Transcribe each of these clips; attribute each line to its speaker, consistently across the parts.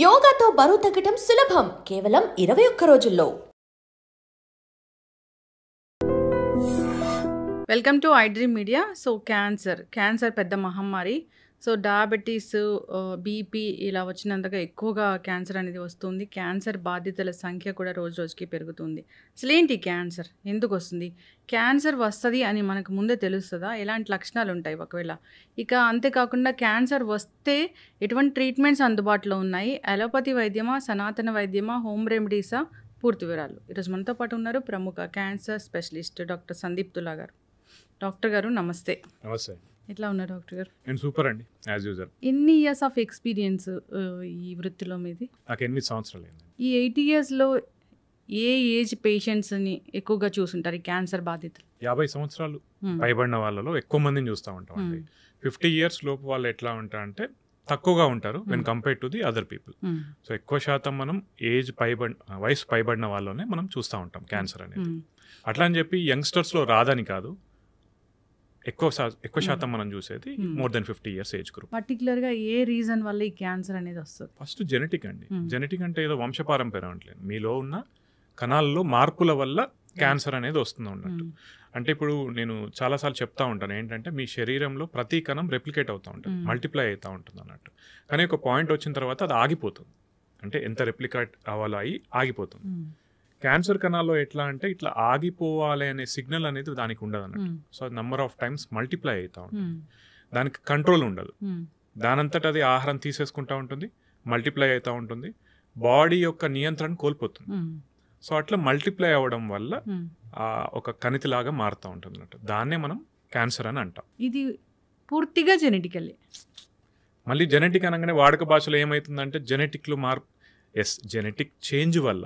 Speaker 1: యోగాతో బరువు తగ్గడం సులభం కేవలం 21 రోజుల్లో.
Speaker 2: Welcome to iDream media. So cancer పెద్ద మహమ్మారి. సో డయాబెటీస్, బీపీ ఇలా వచ్చినంతగా ఎక్కువగా క్యాన్సర్ అనేది వస్తుంది. క్యాన్సర్ బాధితుల సంఖ్య కూడా రోజు రోజుకి పెరుగుతుంది. అసలు ఏంటి క్యాన్సర్, ఎందుకు వస్తుంది, క్యాన్సర్ వస్తుంది అని మనకు ముందే తెలుస్తుందా, ఎలాంటి లక్షణాలు ఉంటాయి ఒకవేళ, ఇక అంతేకాకుండా క్యాన్సర్ వస్తే ఎటువంటి ట్రీట్మెంట్స్ అందుబాటులో ఉన్నాయి, అలోపతి వైద్యమా, సనాతన వైద్యమా, హోమ్ రెమెడీసా, పూర్తి వివరాలు. ఈరోజు మనతో పాటు ఉన్నారు ప్రముఖ క్యాన్సర్ స్పెషలిస్ట్ డాక్టర్ సందీప్ తులా గారు. డాక్టర్ గారు నమస్తే.
Speaker 3: నమస్తే.
Speaker 2: ఎట్లా ఉన్నారు డాక్టర్ గారు?
Speaker 3: నేను సూపర్ అండి, యాజ్ యూజువల్.
Speaker 2: ఎన్ని ఇయర్స్ ఆఫ్ ఎక్స్పీరియన్స్ ఈ వృత్తిలో మీది?
Speaker 3: నాకు 8 సంవత్సరాలు అయింది.
Speaker 2: ఈ 8 ఇయర్స్లో ఏ ఏజ్ పేషెంట్స్ని ఎక్కువగా చూసుంటారు ఈ క్యాన్సర్ బాధితులు?
Speaker 3: 50 సంవత్సరాలు పైబడిన వాళ్ళలో ఎక్కువ మందిని చూస్తూ ఉంటాం అండి. 50 years లోపు వాళ్ళు ఎట్లా ఉంటారంటే తక్కువగా ఉంటారు when compare to the other people. So ఎక్కువ శాతం మనం వయసు పైబడిన వాళ్ళనే మనం చూస్తూ ఉంటాం క్యాన్సర్ అనేది. అట్లా అని చెప్పి యంగ్స్టర్స్లో రాదని కాదు, ఎక్కువ శాతం మనం చూసేది more than 50 years age group.
Speaker 2: పర్టికులర్గా ఏ రీజన్ వల్ల ఈ క్యాన్సర్ అనేది వస్తుంది?
Speaker 3: ఫస్ట్ జెనెటిక్ అండి. జెనెటిక్ అంటే ఏదో వంశపారంపర్యం అంటలేదు, మీలో ఉన్న కణాల్లో మార్పుల వల్ల క్యాన్సర్ అనేది వస్తుంది ఉన్నట్టు. అంటే ఇప్పుడు నేను చాలాసార్లు చెప్తా ఉంటాను ఏంటంటే మీ శరీరంలో ప్రతి కణం రెప్లికేట్ అవుతూ ఉంటుంది, మల్టిప్లై అవుతూ ఉంటుంది అన్నట్టు. కానీ ఒక పాయింట్ వచ్చిన తర్వాత అది ఆగిపోతుంది, అంటే ఎంత రెప్లికేట్ అవ్వాలో అయ్యి ఆగిపోతుంది. క్యాన్సర్ కణాల్లో ఎట్లా అంటే ఇట్లా ఆగిపోవాలి అనే సిగ్నల్ అనేది దానికి ఉండదు అన్నట్టు. సో అది నెంబర్ ఆఫ్ టైమ్స్ మల్టిప్లై అవుతూ ఉంటుంది, దానికి కంట్రోల్ ఉండదు. దానంతట అది ఆహారం తీసేసుకుంటూ ఉంటుంది, మల్టిప్లై అవుతూ ఉంటుంది, బాడీ యొక్క నియంత్రణ కోల్పోతుంది. సో అట్లా మల్టిప్లై అవ్వడం వల్ల ఒక కణితిలాగా మారుతూ ఉంటుంది అన్నట్టు. దాన్నే మనం క్యాన్సర్ అని అంటాం.
Speaker 2: ఇది పూర్తిగా జెనెటికల్.
Speaker 3: మళ్ళీ జెనెటిక్ అనగానే వాడుక భాషలో ఏమవుతుందంటే జెనెటిక్లో మార్పు, జెనెటిక్ చేంజ్ వల్ల.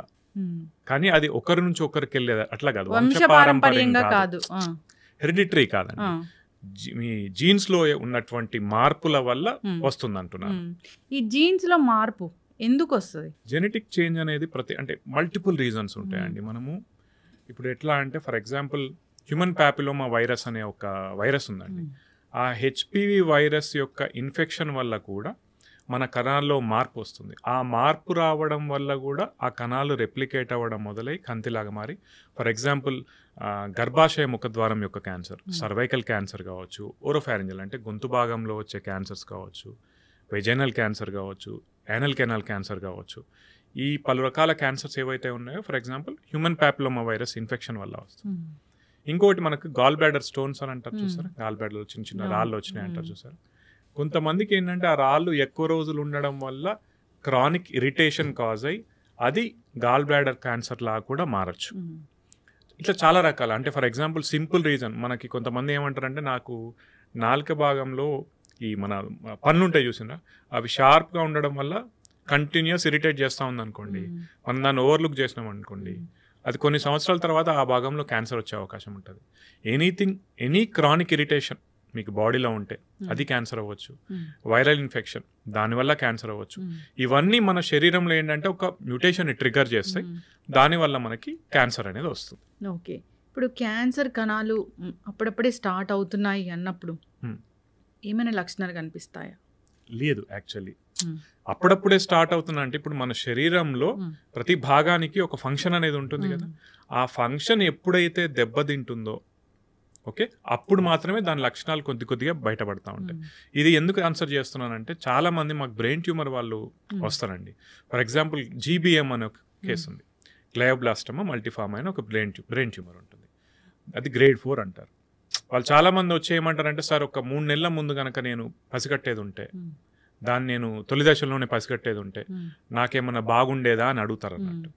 Speaker 3: కానీ అది ఒకరి నుంచి ఒకరికి వెళ్ళేది అట్లా కాదు,
Speaker 2: వంశపారంపర్యంగా కాదు,
Speaker 3: హెరిడిటరీ కాదండి. మీ జీన్స్ లో ఉన్నటువంటి మార్పుల వల్ల వస్తుంది అంటున్నాను.
Speaker 2: ఈ జీన్స్ లో మార్పు ఎందుకు వస్తుంది?
Speaker 3: జెనెటిక్ చేంజ్ అనేది అంటే మల్టిపుల్ రీజన్స్ ఉంటాయండి. మనము ఇప్పుడు ఎట్లా అంటే for example human papilloma virus అనే ఒక వైరస్ ఉందండి. ఆ హెచ్పివి వైరస్ యొక్క ఇన్ఫెక్షన్ వల్ల కూడా మన కణాల్లో మార్పు వస్తుంది. ఆ మార్పు రావడం వల్ల కూడా ఆ కణాలు రెప్లికేట్ అవ్వడం మొదలై కంతిలాగా మారి, ఫర్ ఎగ్జాంపుల్ గర్భాశయ ముఖద్వారం యొక్క క్యాన్సర్, సర్వైకల్ క్యాన్సర్ కావచ్చు, ఓరోఫారింజల్ అంటే గొంతు భాగంలో వచ్చే క్యాన్సర్స్ కావచ్చు, వెజైనల్ క్యాన్సర్ కావచ్చు, యానల్ కెనాల్ క్యాన్సర్ కావచ్చు. ఈ పలు రకాల క్యాన్సర్స్ ఏవైతే ఉన్నాయో for example human papilloma virus infection వల్ల వస్తుంది. ఇంకోటి మనకు గాల్ బ్లాడర్ స్టోన్స్ అని అంటారు చూసారా, గాల్ బ్లాడర్లో చిన్న చిన్న రాళ్ళు వచ్చినాయి అంటారు చూసారా. కొంతమందికి ఏంటంటే ఆ రాళ్ళు ఎక్కువ రోజులు ఉండడం వల్ల క్రానిక్ ఇరిటేషన్ కాజ్ అయ్యి అది గాల్ బ్లాడర్ క్యాన్సర్ లాగా కూడా మారచ్చు. ఇట్లా చాలా రకాల, అంటే ఫర్ ఎగ్జాంపుల్ సింపుల్ రీజన్ మనకి కొంతమంది ఏమంటారంటే నాకు నాలుక భాగంలో ఈ మన పన్ను ఉంటాయి చూసినా అవి షార్ప్గా ఉండడం వల్ల కంటిన్యూస్ ఇరిటేట్ చేస్తూ ఉంది అనుకోండి, మనం దాన్ని ఓవర్లుక్ చేసినాం అనుకోండి, అది కొన్ని సంవత్సరాల తర్వాత ఆ భాగంలో క్యాన్సర్ వచ్చే అవకాశం ఉంటుంది. ఎనీ క్రానిక్ ఇరిటేషన్ మీకు బాడీలో ఉంటే అది క్యాన్సర్ అవ్వచ్చు, వైరల్ ఇన్ఫెక్షన్ దానివల్ల క్యాన్సర్ అవ్వచ్చు. ఇవన్నీ మన శరీరంలో ఏంటంటే ఒక మ్యూటేషన్ని ట్రిగర్ చేస్తాయి, దానివల్ల మనకి క్యాన్సర్ అనేది వస్తుంది.
Speaker 2: ఓకే, ఇప్పుడు క్యాన్సర్ కణాలు అప్పుడప్పుడే స్టార్ట్ అవుతున్నాయి అన్నప్పుడు ఏమైనా లక్షణాలు కనిపిస్తాయా?
Speaker 3: లేదు, యాక్చువల్లీ అప్పుడప్పుడే స్టార్ట్ అవుతున్నా అంటే ఇప్పుడు మన శరీరంలో ప్రతి భాగానికి ఒక ఫంక్షన్ అనేది ఉంటుంది కదా, ఆ ఫంక్షన్ ఎప్పుడైతే దెబ్బతింటుందో ఓకే అప్పుడు మాత్రమే దాని లక్షణాలు కొద్దిగా బయటపడతా ఉంటాయి. ఇది ఎందుకు ఆన్సర్ చేస్తున్నానంటే చాలా మంది మాకు బ్రెయిన్ ట్యూమర్ వాళ్ళు వస్తారండి. ఫర్ ఎగ్జాంపుల్ GBM అనే ఒక కేసు ఉంది, గ్లయోబ్లాస్టమా మల్టీఫార్మ్ అయిన ఒక బ్రెయిన్ ట్యూమర్ ఉంటుంది, అది grade 4 అంటారు. వాళ్ళు చాలా మంది వచ్చి ఏమంటారంటే సార్ ఒక 3 నెలల ముందు కనుక నేను పసిగట్టేది ఉంటే, దాన్ని నేను తొలి దశలోనే పసిగట్టేది ఉంటే నాకేమన్నా బాగుండేదా అని అడుగుతారు అన్నట్టు.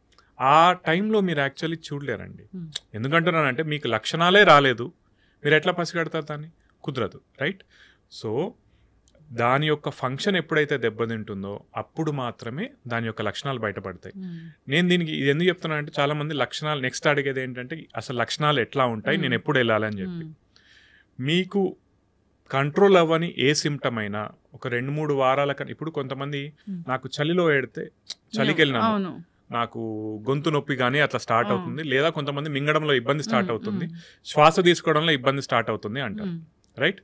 Speaker 3: ఆ టైంలో మీరు యాక్చువల్లీ చూడలేరండి. ఎందుకంటున్నానంటే మీకు లక్షణాలే రాలేదు, మీరు ఎట్లా పసిగడతారు దాన్ని? కుదరదు, రైట్? సో దాని యొక్క ఫంక్షన్ ఎప్పుడైతే దెబ్బతింటుందో అప్పుడు మాత్రమే దాని యొక్క లక్షణాలు బయటపడతాయి. నేను దీనికి ఇది ఎందుకు చెప్తున్నానంటే చాలా మంది లక్షణాలు నెక్స్ట్ అడిగేది ఏంటంటే అసలు లక్షణాలు ఎట్లా ఉంటాయి, నేను ఎప్పుడు వెళ్ళాలని చెప్పి. మీకు కంట్రోల్ అవ్వని ఏ సిమ్టమ్ అయినా ఒక 2-3 వారాల కన్నా, ఇప్పుడు కొంతమంది నాకు చలిలో ఏడితే చలికి వెళ్ళినాను నాకు గొంతు నొప్పి కానీ అట్లా స్టార్ట్ అవుతుంది, లేదా కొంతమంది మింగడంలో ఇబ్బంది స్టార్ట్ అవుతుంది, శ్వాస తీసుకోవడంలో ఇబ్బంది స్టార్ట్ అవుతుంది అంటారు, రైట్?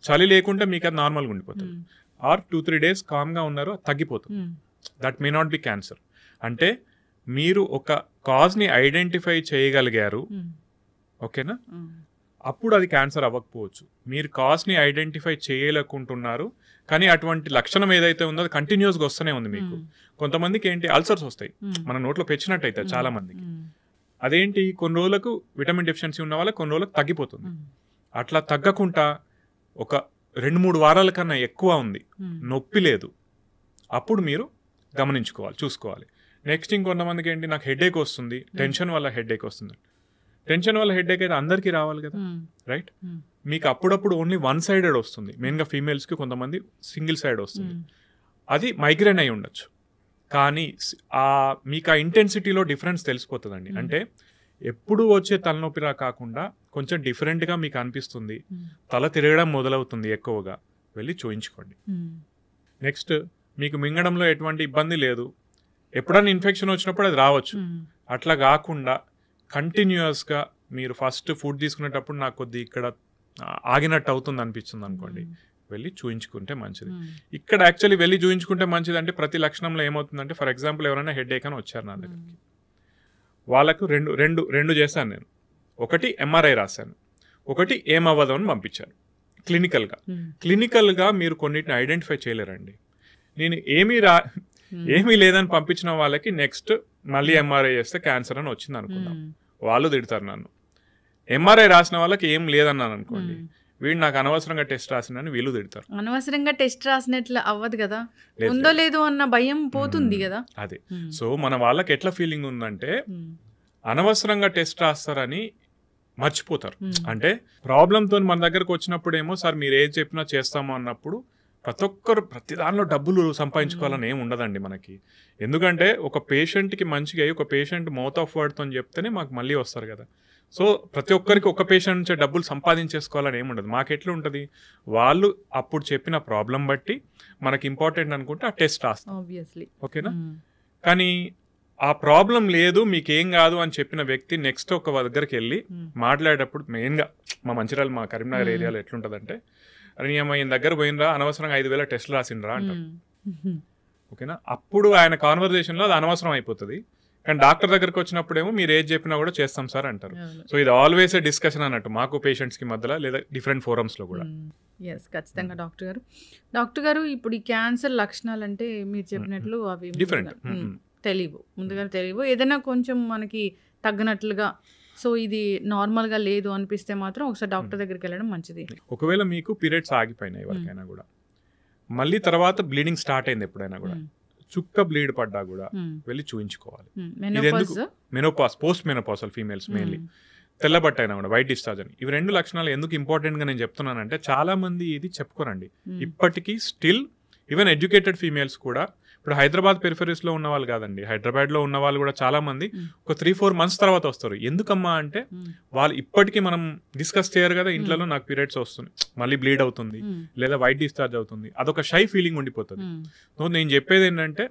Speaker 3: చలి లేకుంటే మీకు అది నార్మల్గా ఉండిపోతుంది. ఆర్ 2-3 days కామ్గా ఉన్నారు, తగ్గిపోతుంది. That may not be cancer. అంటే మీరు ఒక కాజ్ని ఐడెంటిఫై చేయగలిగారు, ఓకేనా, అప్పుడు అది క్యాన్సర్ అవ్వకపోవచ్చు. మీరు కాజ్ని ఐడెంటిఫై చేయలేకుంటున్నారు, కానీ అటువంటి లక్షణం ఏదైతే ఉందో అది కంటిన్యూస్గా వస్తూనే ఉంది మీకు. కొంతమందికి ఏంటి అల్సర్స్ వస్తాయి, మన నోట్లో పెచ్చినట్టయితే చాలా మందికి. అదేంటి, కొన్ని రోజులకు విటమిన్ డెఫిషియన్సీ ఉన్న వాళ్ళకి కొన్ని రోజులకు తగ్గిపోతుంది. అట్లా తగ్గకుండా ఒక 2-3 వారాల కన్నా ఎక్కువ ఉంది, నొప్పి లేదు, అప్పుడు మీరు గమనించుకోవాలి, చూసుకోవాలి. నెక్స్ట్ ఇంకొంతమందికి ఏంటి, నాకు హెడేక్ వస్తుంది, టెన్షన్ వల్ల హెడేక్ వస్తుంది. టెన్షన్ వల్ల హెడేక్ అయితే అందరికీ రావాలి కదా, రైట్? మీకు అప్పుడప్పుడు ఓన్లీ 1 సైడెడ్ వస్తుంది, మెయిన్గా ఫీమేల్స్కి కొంతమంది సింగిల్ సైడ్ వస్తుంది, అది మైగ్రేన్ అయి ఉండొచ్చు. కానీ మీకు ఆ ఇంటెన్సిటీలో డిఫరెన్స్ తెలిసిపోతుందండి. అంటే ఎప్పుడు వచ్చే తలనొప్పిలా కాకుండా కొంచెం డిఫరెంట్గా మీకు అనిపిస్తుంది, తల తిరగడం మొదలవుతుంది ఎక్కువగా, వెళ్ళి చూయించుకోండి. నెక్స్ట్, మీకు మింగడంలో ఎటువంటి ఇబ్బంది లేదు, ఎప్పుడైనా ఇన్ఫెక్షన్ వచ్చినప్పుడు అది రావచ్చు. అట్లా కాకుండా కంటిన్యూస్గా మీరు ఫస్ట్ ఫుడ్ తీసుకునేటప్పుడు నాకు కొద్ది ఇక్కడ ఆగినట్టు అవుతుంది అనిపిస్తుంది అనుకోండి, వెళ్ళి చూయించుకుంటే మంచిది. ఇక్కడ యాక్చువల్లీ వెళ్ళి చూయించుకుంటే మంచిది. అంటే ప్రతి లక్షణంలో ఏమవుతుందంటే, ఫర్ ఎగ్జాంపుల్ ఎవరైనా హెడేక్ అని వచ్చారు నా దగ్గరికి, వాళ్ళకు రెండు చేశాను నేను. ఒకటి ఎంఆర్ఐ రాశాను, ఒకటి ఏమవ్వదు అని పంపించాను. క్లినికల్గా మీరు కొన్నిటిని ఐడెంటిఫై చేయలేరండి. నేను ఏమీ లేదని పంపించిన వాళ్ళకి నెక్స్ట్ మళ్ళీ ఎంఆర్ఐ చేస్తే క్యాన్సర్ అని వచ్చింది అనుకుందాం, వాళ్ళు తిడతారు నన్ను. ఎంఆర్ఐ రాసిన వాళ్ళకి ఏం లేదన్నాను అనుకోండి, వీడు నాకు అనవసరంగా టెస్ట్ రాసినని వీళ్ళు తిడతారు.
Speaker 2: అనవసరంగా టెస్ట్ రాసినట్లు అవ్వదు కదా, ఉందో లేదో అన్న భయం పోతుంది కదా.
Speaker 3: అదే, సో మన వాళ్ళకి ఎట్లా ఫీలింగ్ ఉందంటే అనవసరంగా టెస్ట్ రాస్తారని మర్చిపోతారు. అంటే ప్రాబ్లంతో మన దగ్గరకు వచ్చినప్పుడు ఏమో, సార్ మీరు ఏది చెప్పినా చేస్తాము అన్నప్పుడు ప్రతి దానిలో డబ్బులు సంపాదించుకోవాలని ఏమి ఉండదండి మనకి. ఎందుకంటే ఒక పేషెంట్కి మంచిగా ఒక పేషెంట్ మౌత్ ఆఫ్ వర్డ్తో చెప్తేనే మాకు మళ్ళీ వస్తారు కదా. సో ప్రతి ఒక్కరికి ఒక పేషెంట్ నుంచి డబ్బులు సంపాదించేసుకోవాలని ఏమి ఉండదు. మాకు ఎట్లా ఉంటుంది, వాళ్ళు అప్పుడు చెప్పిన ప్రాబ్లం బట్టి మనకి ఇంపార్టెంట్ అనుకుంటే ఆ టెస్ట్ రాస్తాం, ఓకేనా. కానీ ఆ ప్రాబ్లం లేదు, మీకేం కాదు అని చెప్పిన వ్యక్తి నెక్స్ట్ ఒక దగ్గరికి వెళ్ళి మాట్లాడేటప్పుడు, మెయిన్గా మా మంచిర్యాల మా కరీంనగర్ ఏరియాలో ఎట్లుంటుందంటే, అని ఈయన దగ్గర పోయినరా, అనవసరంగా 5,000 టెస్టులు రాసిండ్రా అంటారు, ఓకేనా. అప్పుడు ఆయన కాన్వర్జేషన్లో అది అనవసరం అయిపోతుంది. కానీ డాక్టర్ దగ్గరకు వచ్చినప్పుడేమో మీరు ఏది చెప్పినా కూడా చేస్తాం సార్ అంటారు. సో ఇది ఆల్వేస్ ఏ డిస్కషన్ అన్నట్టు మాకు పేషెంట్స్కి మధ్యలో, లేదా డిఫరెంట్ ఫోరమ్స్లో కూడా.
Speaker 2: ఎస్, ఖచ్చితంగా డాక్టర్ గారు ఇప్పుడు ఈ క్యాన్సర్ లక్షణాలు అంటే మీరు చెప్పినట్లు అవి
Speaker 3: డిఫరెంట్
Speaker 2: ముందుగా తెలియవు, ఏదైనా కొంచెం మనకి తగ్గనట్లుగా, సో ఇది నార్మల్గా లేదు అనిపిస్తే మాత్రం ఒకసారి డాక్టర్ దగ్గరికి వెళ్ళడం మంచిది.
Speaker 3: ఒకవేళ మీకు పీరియడ్స్ ఆగిపోయినాయి ఎవరికైనా కూడా, మళ్ళీ తర్వాత బ్లీడింగ్ స్టార్ట్ అయింది ఎప్పుడైనా కూడా, చుక్క బ్లీడ్ పడ్డా కూడా వెళ్ళి చూయించుకోవాలి. Menopause, post menopausal females mainly, తెల్లబట్ట అయినా కూడా, వైట్ డిశ్చార్జ్ అని, ఇవి 2 లక్షణాలు ఎందుకు ఇంపార్టెంట్గా నేను చెప్తున్నానంటే, చాలా మంది ఇది చెప్పుకోరండి ఇప్పటికీ. స్టిల్ ఈవెన్ ఎడ్యుకేటెడ్ ఫీమేల్స్ కూడా, ఇప్పుడు హైదరాబాద్ పెరిఫరీస్లో ఉన్న వాళ్ళు కాదండి, హైదరాబాద్లో ఉన్న వాళ్ళు కూడా చాలా మంది ఒక 3-4 months తర్వాత వస్తారు. ఎందుకమ్మా అంటే వాళ్ళు ఇప్పటికీ మనం డిస్కస్ చేయరు కదా ఇంట్లో, నాకు పీరియడ్స్ వస్తుంది, మళ్ళీ బ్లీడ్ అవుతుంది, లేదా వైట్ డిశ్చార్జ్ అవుతుంది, అదొక షై ఫీలింగ్ ఉండిపోతుంది. సో నేను చెప్పేది ఏంటంటే,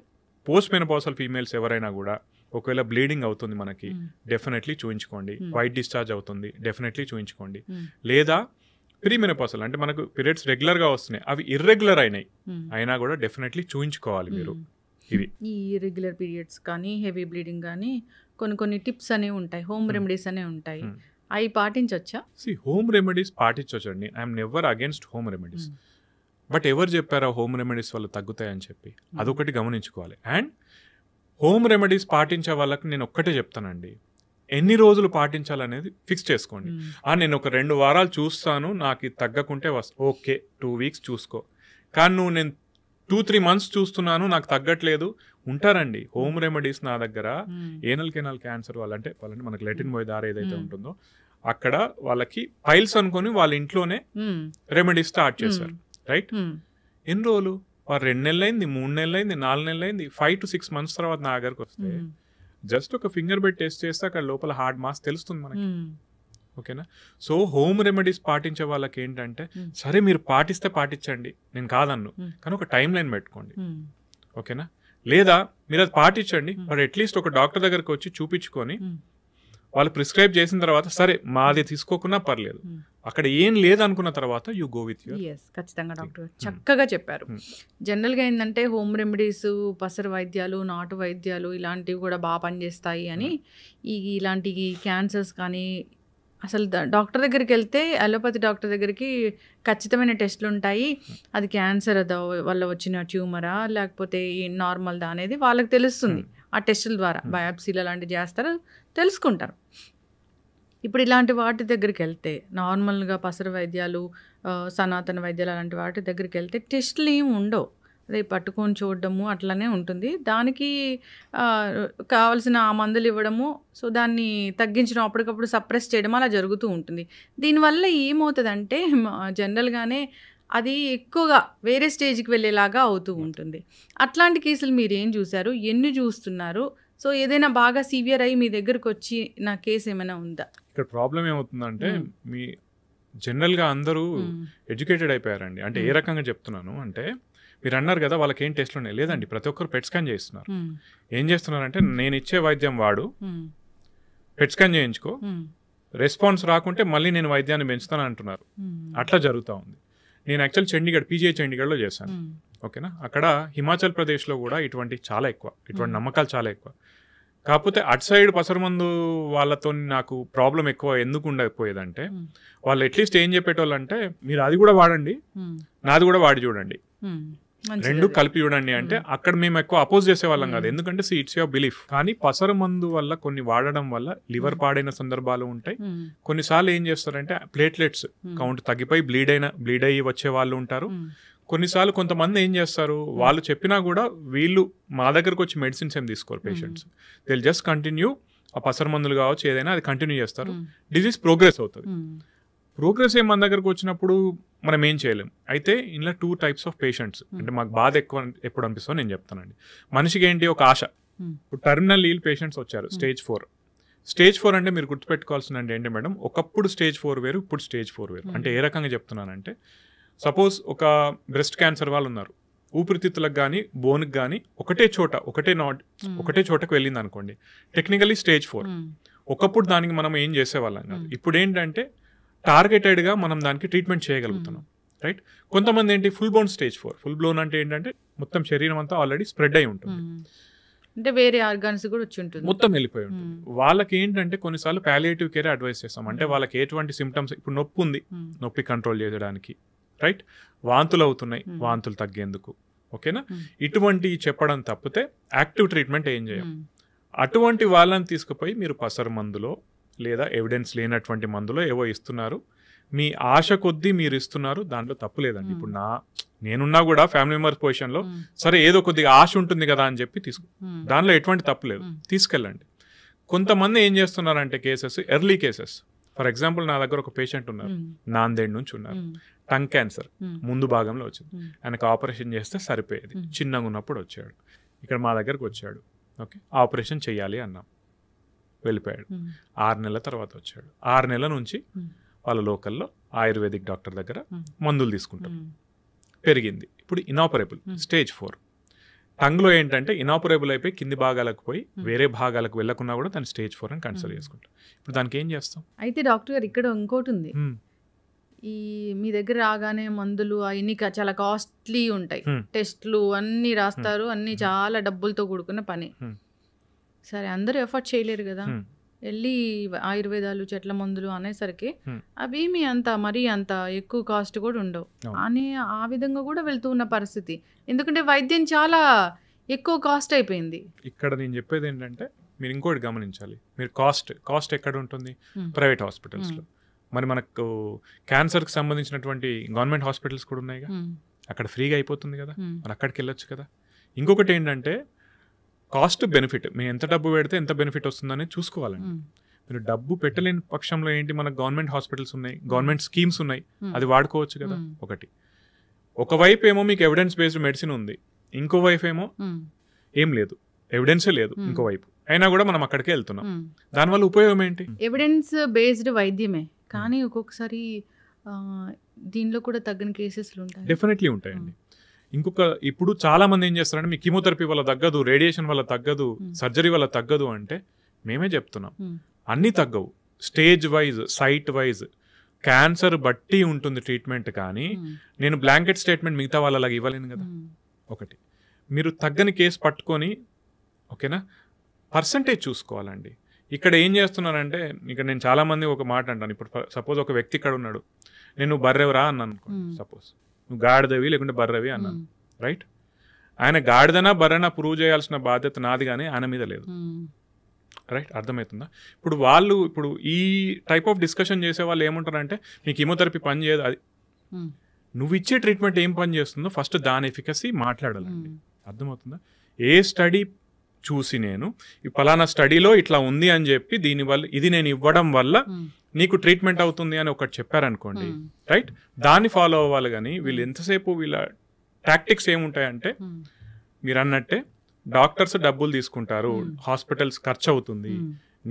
Speaker 3: పోస్ట్ మెనోపాసల్ ఫీమేల్స్ ఎవరైనా కూడా ఒకవేళ బ్లీడింగ్ అవుతుంది మనకి, డెఫినెట్లీ చూయించుకోండి. వైట్ డిశ్చార్జ్ అవుతుంది, డెఫినెట్లీ చూయించుకోండి. లేదా ప్రీమెనోపాసల్ అంటే మనకు పీరియడ్స్ రెగ్యులర్గా వస్తున్నాయి, అవి ఇర్రెగ్యులర్ అయినా కూడా డెఫినెట్లీ చూయించుకోవాలి మీరు. ఇవి
Speaker 2: ఈ ఇర్రెగ్యులర్ పీరియడ్స్ కానీ, హెవీ బ్లీడింగ్ కానీ కొన్ని టిప్స్ అనేవి ఉంటాయి, హోమ్ రెమెడీస్ అనేవి ఉంటాయి, అవి పాటించవచ్చా?
Speaker 3: హోమ్ రెమెడీస్ పాటించవచ్చండి. I'm never against home remedies. But ఎవరు చెప్పారా హోమ్ రెమెడీస్ వల్ల తగ్గుతాయని చెప్పి? అదొకటి గమనించుకోవాలి. అండ్ హోమ్ రెమెడీస్ పాటించే వాళ్ళకి నేను ఒక్కటే చెప్తానండి, ఎన్ని రోజులు పాటించాలనేది ఫిక్స్ చేసుకోండి. నేను ఒక 2 వారాలు చూస్తాను, నాకు తగ్గకుంటే ఓకే 2 weeks చూసుకో. కానీ నేను 2-3 months చూస్తున్నాను, నాకు తగ్గట్లేదు, ఉంటారండి హోమ్ రెమెడీస్ నా దగ్గర. ఏనల్ కెనాల్ క్యాన్సర్ వాళ్ళంటే మనకి లెటిన్ పోయే దారి ఏదైతే ఉంటుందో అక్కడ వాళ్ళకి పైల్స్ అనుకొని వాళ్ళ ఇంట్లోనే రెమెడీస్ స్టార్ట్ చేశారు, రైట్. ఎన్ని రోజులు, 2 నెలలైంది, 3 నెలలైంది, 4 నెలలైంది, 5 to 6 months తర్వాత నా దగ్గరకు వస్తే జస్ట్ ఒక ఫింగర్ బెడ్ టెస్ట్ చేస్తే అక్కడ లోపల హార్డ్ మాస్ తెలుస్తుంది మనకి, ఓకేనా. సో హోమ్ రెమెడీస్ పాటించే వాళ్ళకి ఏంటంటే, సరే మీరు పాటిస్తే పాటించండి, నేను కాదన్ను, కానీ ఒక టైం లైన్ పెట్టుకోండి, ఓకేనా. లేదా మీరు అది పాటించండి, బట్ అట్లీస్ట్ ఒక డాక్టర్ దగ్గరకు వచ్చి చూపించుకొని వాళ్ళు ప్రిస్క్రైబ్ చేసిన తర్వాత సరే మాది తీసుకోకున్నా పర్లేదు, అక్కడ ఏం లేదనుకున్న తర్వాత యూ గో విత్ యువర్.
Speaker 2: ఖచ్చితంగా డాక్టర్ చక్కగా చెప్పారు. జనరల్గా ఏంటంటే హోమ్ రెమెడీస్, పసరు వైద్యాలు, నాటు వైద్యాలు ఇలాంటివి కూడా బాగా పనిచేస్తాయి అని, ఇలాంటి క్యాన్సర్స్ కానీ అసలు డాక్టర్ దగ్గరికి వెళ్తే అలోపతి డాక్టర్ దగ్గరికి ఖచ్చితమైన టెస్టులు ఉంటాయి, అది క్యాన్సర్ వల్ల వచ్చిన ట్యూమరా లేకపోతే నార్మల్దా అనేది వాళ్ళకి తెలుస్తుంది. ఆ టెస్టుల ద్వారా బయాప్సీలు అలాంటివి చేస్తారు, తెలుసుకుంటారు. ఇప్పుడు ఇలాంటి వాటి దగ్గరికి వెళ్తే నార్మల్గా పసరు వైద్యాలు, సనాతన వైద్యాలు అలాంటి వాటి దగ్గరికి వెళ్తే టెస్టులు ఏమి ఉండవు, అదే పట్టుకొని చూడడము అట్లనే ఉంటుంది. దానికి కావాల్సిన ఆ మందులు ఇవ్వడము, సో దాన్ని తగ్గించడం, అప్పటికప్పుడు సప్రెస్ చేయడం అలా జరుగుతూ ఉంటుంది. దీనివల్ల ఏమవుతుందంటే జనరల్గానే అది ఎక్కువగా వేరే స్టేజ్కి వెళ్ళేలాగా అవుతూ ఉంటుంది. అట్లాంటి కేసులు మీరు ఏం చూసారు, ఎన్ని చూస్తున్నారు? సో ఏదైనా బాగా సివియర్ అయ్యి మీ దగ్గరకు వచ్చి నా కేసు ఏమైనా ఉందా?
Speaker 3: ఇక్కడ ప్రాబ్లం ఏమవుతుందంటే మీ జనరల్గా అందరూ ఎడ్యుకేటెడ్ అయిపోయారండి. అంటే ఏ రకంగా చెప్తున్నాను అంటే, మీరు అన్నారు కదా వాళ్ళకి ఏం టెస్ట్లు ఉన్నాయి, లేదండి ప్రతి ఒక్కరు పెట్ స్కాన్ చేస్తున్నారు. ఏం చేస్తున్నారంటే నేను ఇచ్చే వైద్యం వాడు, పెట్ స్కాన్ చేయించుకో, రెస్పాన్స్ రాకుంటే మళ్ళీ నేను వైద్యాన్ని పెంచుతాను అంటున్నారు. అట్లా జరుగుతూ ఉంది. నేను యాక్చువల్ చండీగఢ్, పీజీఐ చండీగఢ్లో చేశాను. ఓకేనా, అక్కడ హిమాచల్ ప్రదేశ్లో కూడా ఇటువంటి చాలా ఎక్కువ, ఇటువంటి నమ్మకాలు చాలా ఎక్కువ. కాకపోతే అటు సైడ్ పసరమందు వాళ్ళతో నాకు ప్రాబ్లం ఎక్కువ ఎందుకు ఉండకపోయేదంటే, వాళ్ళు అట్లీస్ట్ ఏం చెప్పేటోళ్ళు అంటే, మీరు అది కూడా వాడండి, నాది కూడా వాడి చూడండి, రెండు కలిపి చూడండి అంటే, అక్కడ మేము ఎక్కువ అపోజ్ చేసేవాళ్ళం కాదు. ఎందుకంటే ఇట్స్ యువర్ బిలీఫ్. కానీ పసరమందు వల్ల కొన్ని వాడడం వల్ల లివర్ పాడైన సందర్భాలు ఉంటాయి. కొన్నిసార్లు ఏం చేస్తారంటే ప్లేట్లెట్స్ కౌంట్ తగ్గిపోయి బ్లీడ్ అయ్యి వచ్చే వాళ్ళు ఉంటారు. కొన్నిసార్లు కొంతమంది ఏం చేస్తారు, వాళ్ళు చెప్పినా కూడా వీళ్ళు మా దగ్గరకు వచ్చి మెడిసిన్స్ ఏం తీసుకోరు పేషెంట్స్, దే జస్ట్ కంటిన్యూ ఆ పసర మందులు కావచ్చు ఏదైనా అది కంటిన్యూ చేస్తారు. డిజీజ్ ప్రోగ్రెస్ అవుతుంది. ప్రోగ్రెస్ మన దగ్గరకు వచ్చినప్పుడు మనం ఏం చేయలేం. అయితే ఇందులో 2 types ఆఫ్ పేషెంట్స్, అంటే మాకు బాధ ఎక్కువ ఎప్పుడు అనిపిస్తుందో నేను చెప్తానండి. మనిషికి ఏంటి ఒక ఆశ. ఇప్పుడు టర్మినల్ ఇల్ పేషెంట్స్ వచ్చారు స్టేజ్ 4. స్టేజ్ 4 అంటే మీరు గుర్తుపెట్టుకోవాల్సింది ఏంటి మేడం, ఒకప్పుడు స్టేజ్ 4 వేరు, ఇప్పుడు స్టేజ్ 4 వేరు. అంటే ఏ రకంగా చెప్తున్నానంటే, సపోజ్ ఒక బ్రెస్ట్ క్యాన్సర్ వాళ్ళు ఉన్నారు, ఊపిరితిత్తులకు కానీ బోన్కి కానీ ఒకటే చోటకు వెళ్ళింది అనుకోండి, టెక్నికలీ స్టేజ్ 4. ఒకప్పుడు దానికి మనం ఏం చేసేవాళ్ళం కాదు. ఇప్పుడు ఏంటంటే టార్గెటెడ్గా మనం దానికి ట్రీట్మెంట్ చేయగలుగుతున్నాం, రైట్. కొంతమంది ఏంటి full blown stage 4. Full blown అంటే ఏంటంటే మొత్తం శరీరం అంతా ఆల్రెడీ స్ప్రెడ్ అయి ఉంటుంది,
Speaker 2: అంటే వేరే ఆర్గాన్స్ కూడా వచ్చి ఉంటుంది,
Speaker 3: మొత్తం వెళ్ళిపోయి ఉంటుంది. వాళ్ళకి ఏంటంటే కొన్నిసార్లు పాలియేటివ్ కేర్ అడ్వైస్ చేస్తాం. అంటే వాళ్ళకి ఎటువంటి సిమ్టమ్స్, ఇప్పుడు నొప్పి ఉంది, నొప్పి కంట్రోల్ చేయడానికి, రైట్, వాంతులు అవుతున్నాయి, వాంతులు తగ్గేందుకు, ఓకేనా, ఇటువంటి చెప్పడం తప్పితే యాక్టివ్ ట్రీట్మెంట్ ఏం చేయం. అటువంటి వాళ్ళని తీసుకుపోయి మీరు పసరు మందులో లేదా ఎవిడెన్స్ లేనటువంటి మందులో ఏవో ఇస్తున్నారు, మీ ఆశ కొద్దీ మీరు ఇస్తున్నారు, దాంట్లో తప్పు లేదండి. ఇప్పుడు నేనున్నా కూడా ఫ్యామిలీ మెంబర్స్ పొజిషన్లో సరే ఏదో కొద్దిగా ఆశ ఉంటుంది కదా అని చెప్పి దానిలో ఎటువంటి తప్పు లేదు, తీసుకెళ్ళండి. కొంతమంది ఏం చేస్తున్నారంటే cases, early cases, for example నా దగ్గర ఒక పేషెంట్ ఉన్నారు, నాందేడ్ నుంచి ఉన్నారు, టంగ్ క్యాన్సర్ ముందు భాగంలో వచ్చింది, ఆయనకు ఆపరేషన్ చేస్తే సరిపోయేది, చిన్నగా ఉన్నప్పుడు వచ్చాడు, ఇక్కడ మా దగ్గరకు వచ్చాడు, ఓకే ఆపరేషన్ చెయ్యాలి అన్నాం, వెళ్ళిపోయాడు. 6 నెలల తర్వాత వచ్చాడు. 6 నెలల నుంచి వాళ్ళ లోకల్లో ఆయుర్వేదిక్ డాక్టర్ దగ్గర మందులు తీసుకుంటాం, పెరిగింది. ఇప్పుడు ఇనాపరబుల్ స్టేజ్ 4. టంగ్లో ఏంటంటే ఇనాపరబుల్ అయిపోయి కింది భాగాలకు పోయి వేరే భాగాలకు వెళ్ళకున్నా కూడా దాన్ని స్టేజ్ 4 అని కన్సిడర్ చేసుకుంటాం. ఇప్పుడు దానికి ఏం చేస్తాం?
Speaker 2: అయితే డాక్టర్ గారు ఇక్కడ ఇంకోటి ఉంది, ఈ మీ దగ్గర రాగానే మందులు అవన్నీ చాలా కాస్ట్లీ ఉంటాయి, టెస్ట్లు అన్నీ రాస్తారు, అన్నీ చాలా డబ్బులతో కూడుకున్న పని. సరే అందరూ ఎఫర్ట్ చేయలేరు కదా, వెళ్ళి ఆయుర్వేదాలు చెట్ల మందులు అనేసరికి అవేమి అంత మరీ అంత ఎక్కువ కాస్ట్ కూడా ఉండవు అని ఆ విధంగా కూడా వెళ్తూ ఉన్న పరిస్థితి. ఎందుకంటే వైద్యం చాలా ఎక్కువ కాస్ట్ అయిపోయింది.
Speaker 3: ఇక్కడ నేను చెప్పేది ఏంటంటే మీరు ఇంకోటి గమనించాలి, మీరు కాస్ట్ ఎక్కడ ఉంటుంది? ప్రైవేట్ హాస్పిటల్స్లో. మరి మనకు క్యాన్సర్కి సంబంధించినటువంటి గవర్నమెంట్ హాస్పిటల్స్ కూడా ఉన్నాయి కదా, అక్కడ ఫ్రీగా అయిపోతుంది కదా, మరి అక్కడికి వెళ్ళొచ్చు కదా. ఇంకొకటి ఏంటంటే కాస్ట్ బెనిఫిట్, మీరు ఎంత డబ్బు పెడితే ఎంత బెనిఫిట్ వస్తుందని చూసుకోవాలండి. మీరు డబ్బు పెట్టలేని పక్షంలో ఏంటి, మనకు గవర్నమెంట్ హాస్పిటల్స్ ఉన్నాయి, గవర్నమెంట్ స్కీమ్స్ ఉన్నాయి, అది వాడుకోవచ్చు కదా. ఒకవైపు ఏమో మీకు ఎవిడెన్స్ బేస్డ్ మెడిసిన్ ఉంది, ఇంకో వైపు ఏమో ఏం లేదు, ఎవిడెన్సే లేదు ఇంకోవైపు, అయినా కూడా మనం అక్కడికి వెళ్తున్నాం. దానివల్ల ఉపయోగం ఏంటి?
Speaker 2: ఎవిడెన్స్ బేస్డ్ వైద్యమే, కానీ ఒక్కొక్కసారి దీనిలో కూడా తగ్గని కేసెస్లు ఉంటాయి,
Speaker 3: డెఫినెట్లీ ఉంటాయండి. ఇంకొక ఇప్పుడు చాలా మంది ఏం చేస్తారంటే మీ కీమోథెరపీ వల్ల తగ్గదు, రేడియేషన్ వల్ల తగ్గదు, సర్జరీ వల్ల తగ్గదు అంటే మేమే చెప్తున్నాం అన్నీ తగ్గవు. Stage wise, site wise, cancer బట్టి ఉంటుంది ట్రీట్మెంట్. కానీ నేను బ్లాంకెట్ స్టేట్మెంట్ మిగతా వాళ్ళలాగా ఇవ్వలేను కదా. ఒకటి మీరు తగ్గని కేసు పట్టుకొని, ఓకేనా, పర్సంటేజ్ చూసుకోవాలండి. ఇక్కడ ఏం చేస్తున్నారంటే, ఇక్కడ నేను చాలామంది ఒక మాట అంటాను. ఇప్పుడు సపోజ్ ఒక వ్యక్తి ఇక్కడ ఉన్నాడు, నేను బర్రెవరా అన్నాను అనుకోండి. సపోజ్ నువ్వు గాడిదవి లేకుంటే బర్రెవి అన్నాను, రైట్? ఆయన గాడిదనా బర్రెనా ప్రూవ్ చేయాల్సిన బాధ్యత నాది, కానీ ఆయన మీద లేదు, రైట్? అర్థమవుతుందా? ఇప్పుడు ఈ టైప్ ఆఫ్ డిస్కషన్ చేసే వాళ్ళు ఏమంటారంటే, నీకు కీమోథెరపీ పని చేయదు. అది నువ్వు ఇచ్చే ట్రీట్మెంట్ ఏం పని చేస్తుందో ఫస్ట్ దాని ఎఫికసీ మాట్లాడాలండి. అర్థమవుతుందా? ఏ స్టడీ చూసి నేను ఈ పలానా స్టడీలో ఇట్లా ఉంది అని చెప్పి దీనివల్ల ఇది నేను ఇవ్వడం వల్ల నీకు ట్రీట్మెంట్ అవుతుంది అని ఒకటి చెప్పారనుకోండి, రైట్? దాన్ని ఫాలో అవ్వాలి. కానీ వీళ్ళు ఎంతసేపు వీళ్ళ టాక్టిక్స్ ఏముంటాయంటే, మీరు అన్నట్టే డాక్టర్స్ డబ్బులు తీసుకుంటారు, హాస్పిటల్స్ ఖర్చు అవుతుంది,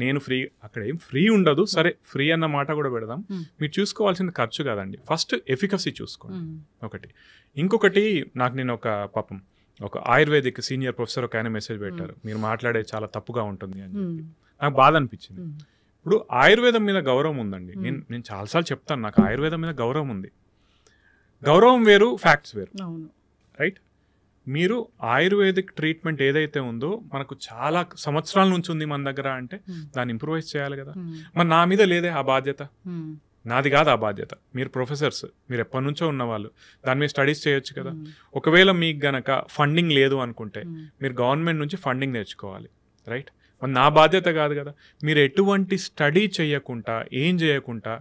Speaker 3: నేను ఫ్రీ, అక్కడ ఏం ఫ్రీ ఉండదు. సరే, ఫ్రీ అన్న మాట కూడా పెడదాం. మీరు చూసుకోవాల్సింది ఖర్చు కాదండి, ఫస్ట్ ఎఫికసీ చూసుకోండి ఒకటి. ఇంకొకటి, నేను ఒక ఆయుర్వేదిక్ సీనియర్ ప్రొఫెసర్ ఒక ఆయన మెసేజ్ పెట్టారు, మీరు మాట్లాడే చాలా తప్పుగా ఉంటుంది అని చెప్పి. నాకు బాధ అనిపించింది. ఇప్పుడు ఆయుర్వేదం మీద గౌరవం ఉందండి. నేను చాలాసార్లు చెప్తాను, నాకు ఆయుర్వేదం మీద గౌరవం ఉంది. గౌరవం వేరు, ఫ్యాక్ట్స్ వేరు, రైట్? మీరు ఆయుర్వేదిక్ ట్రీట్మెంట్ ఏదైతే ఉందో మనకు చాలా సంవత్సరాల నుంచి ఉంది మన దగ్గర అంటే దాన్ని ఇంప్రూవైజ్ చేయాలి కదా. మరి నా మీద లేదే ఆ బాధ్యత, నాది కాదు ఆ బాధ్యత. మీరు ప్రొఫెసర్స్, మీరు ఎప్పటి నుంచో ఉన్నవాళ్ళు, దాని మీద స్టడీస్ చేయొచ్చు కదా. ఒకవేళ మీకు గనక ఫండింగ్ లేదు అనుకుంటే మీరు గవర్నమెంట్ నుంచి ఫండింగ్ తెచ్చుకోవాలి, రైట్? మరి నా బాధ్యత కాదు కదా. మీరు ఎటువంటి స్టడీ చేయకుండా, ఏం చేయకుండా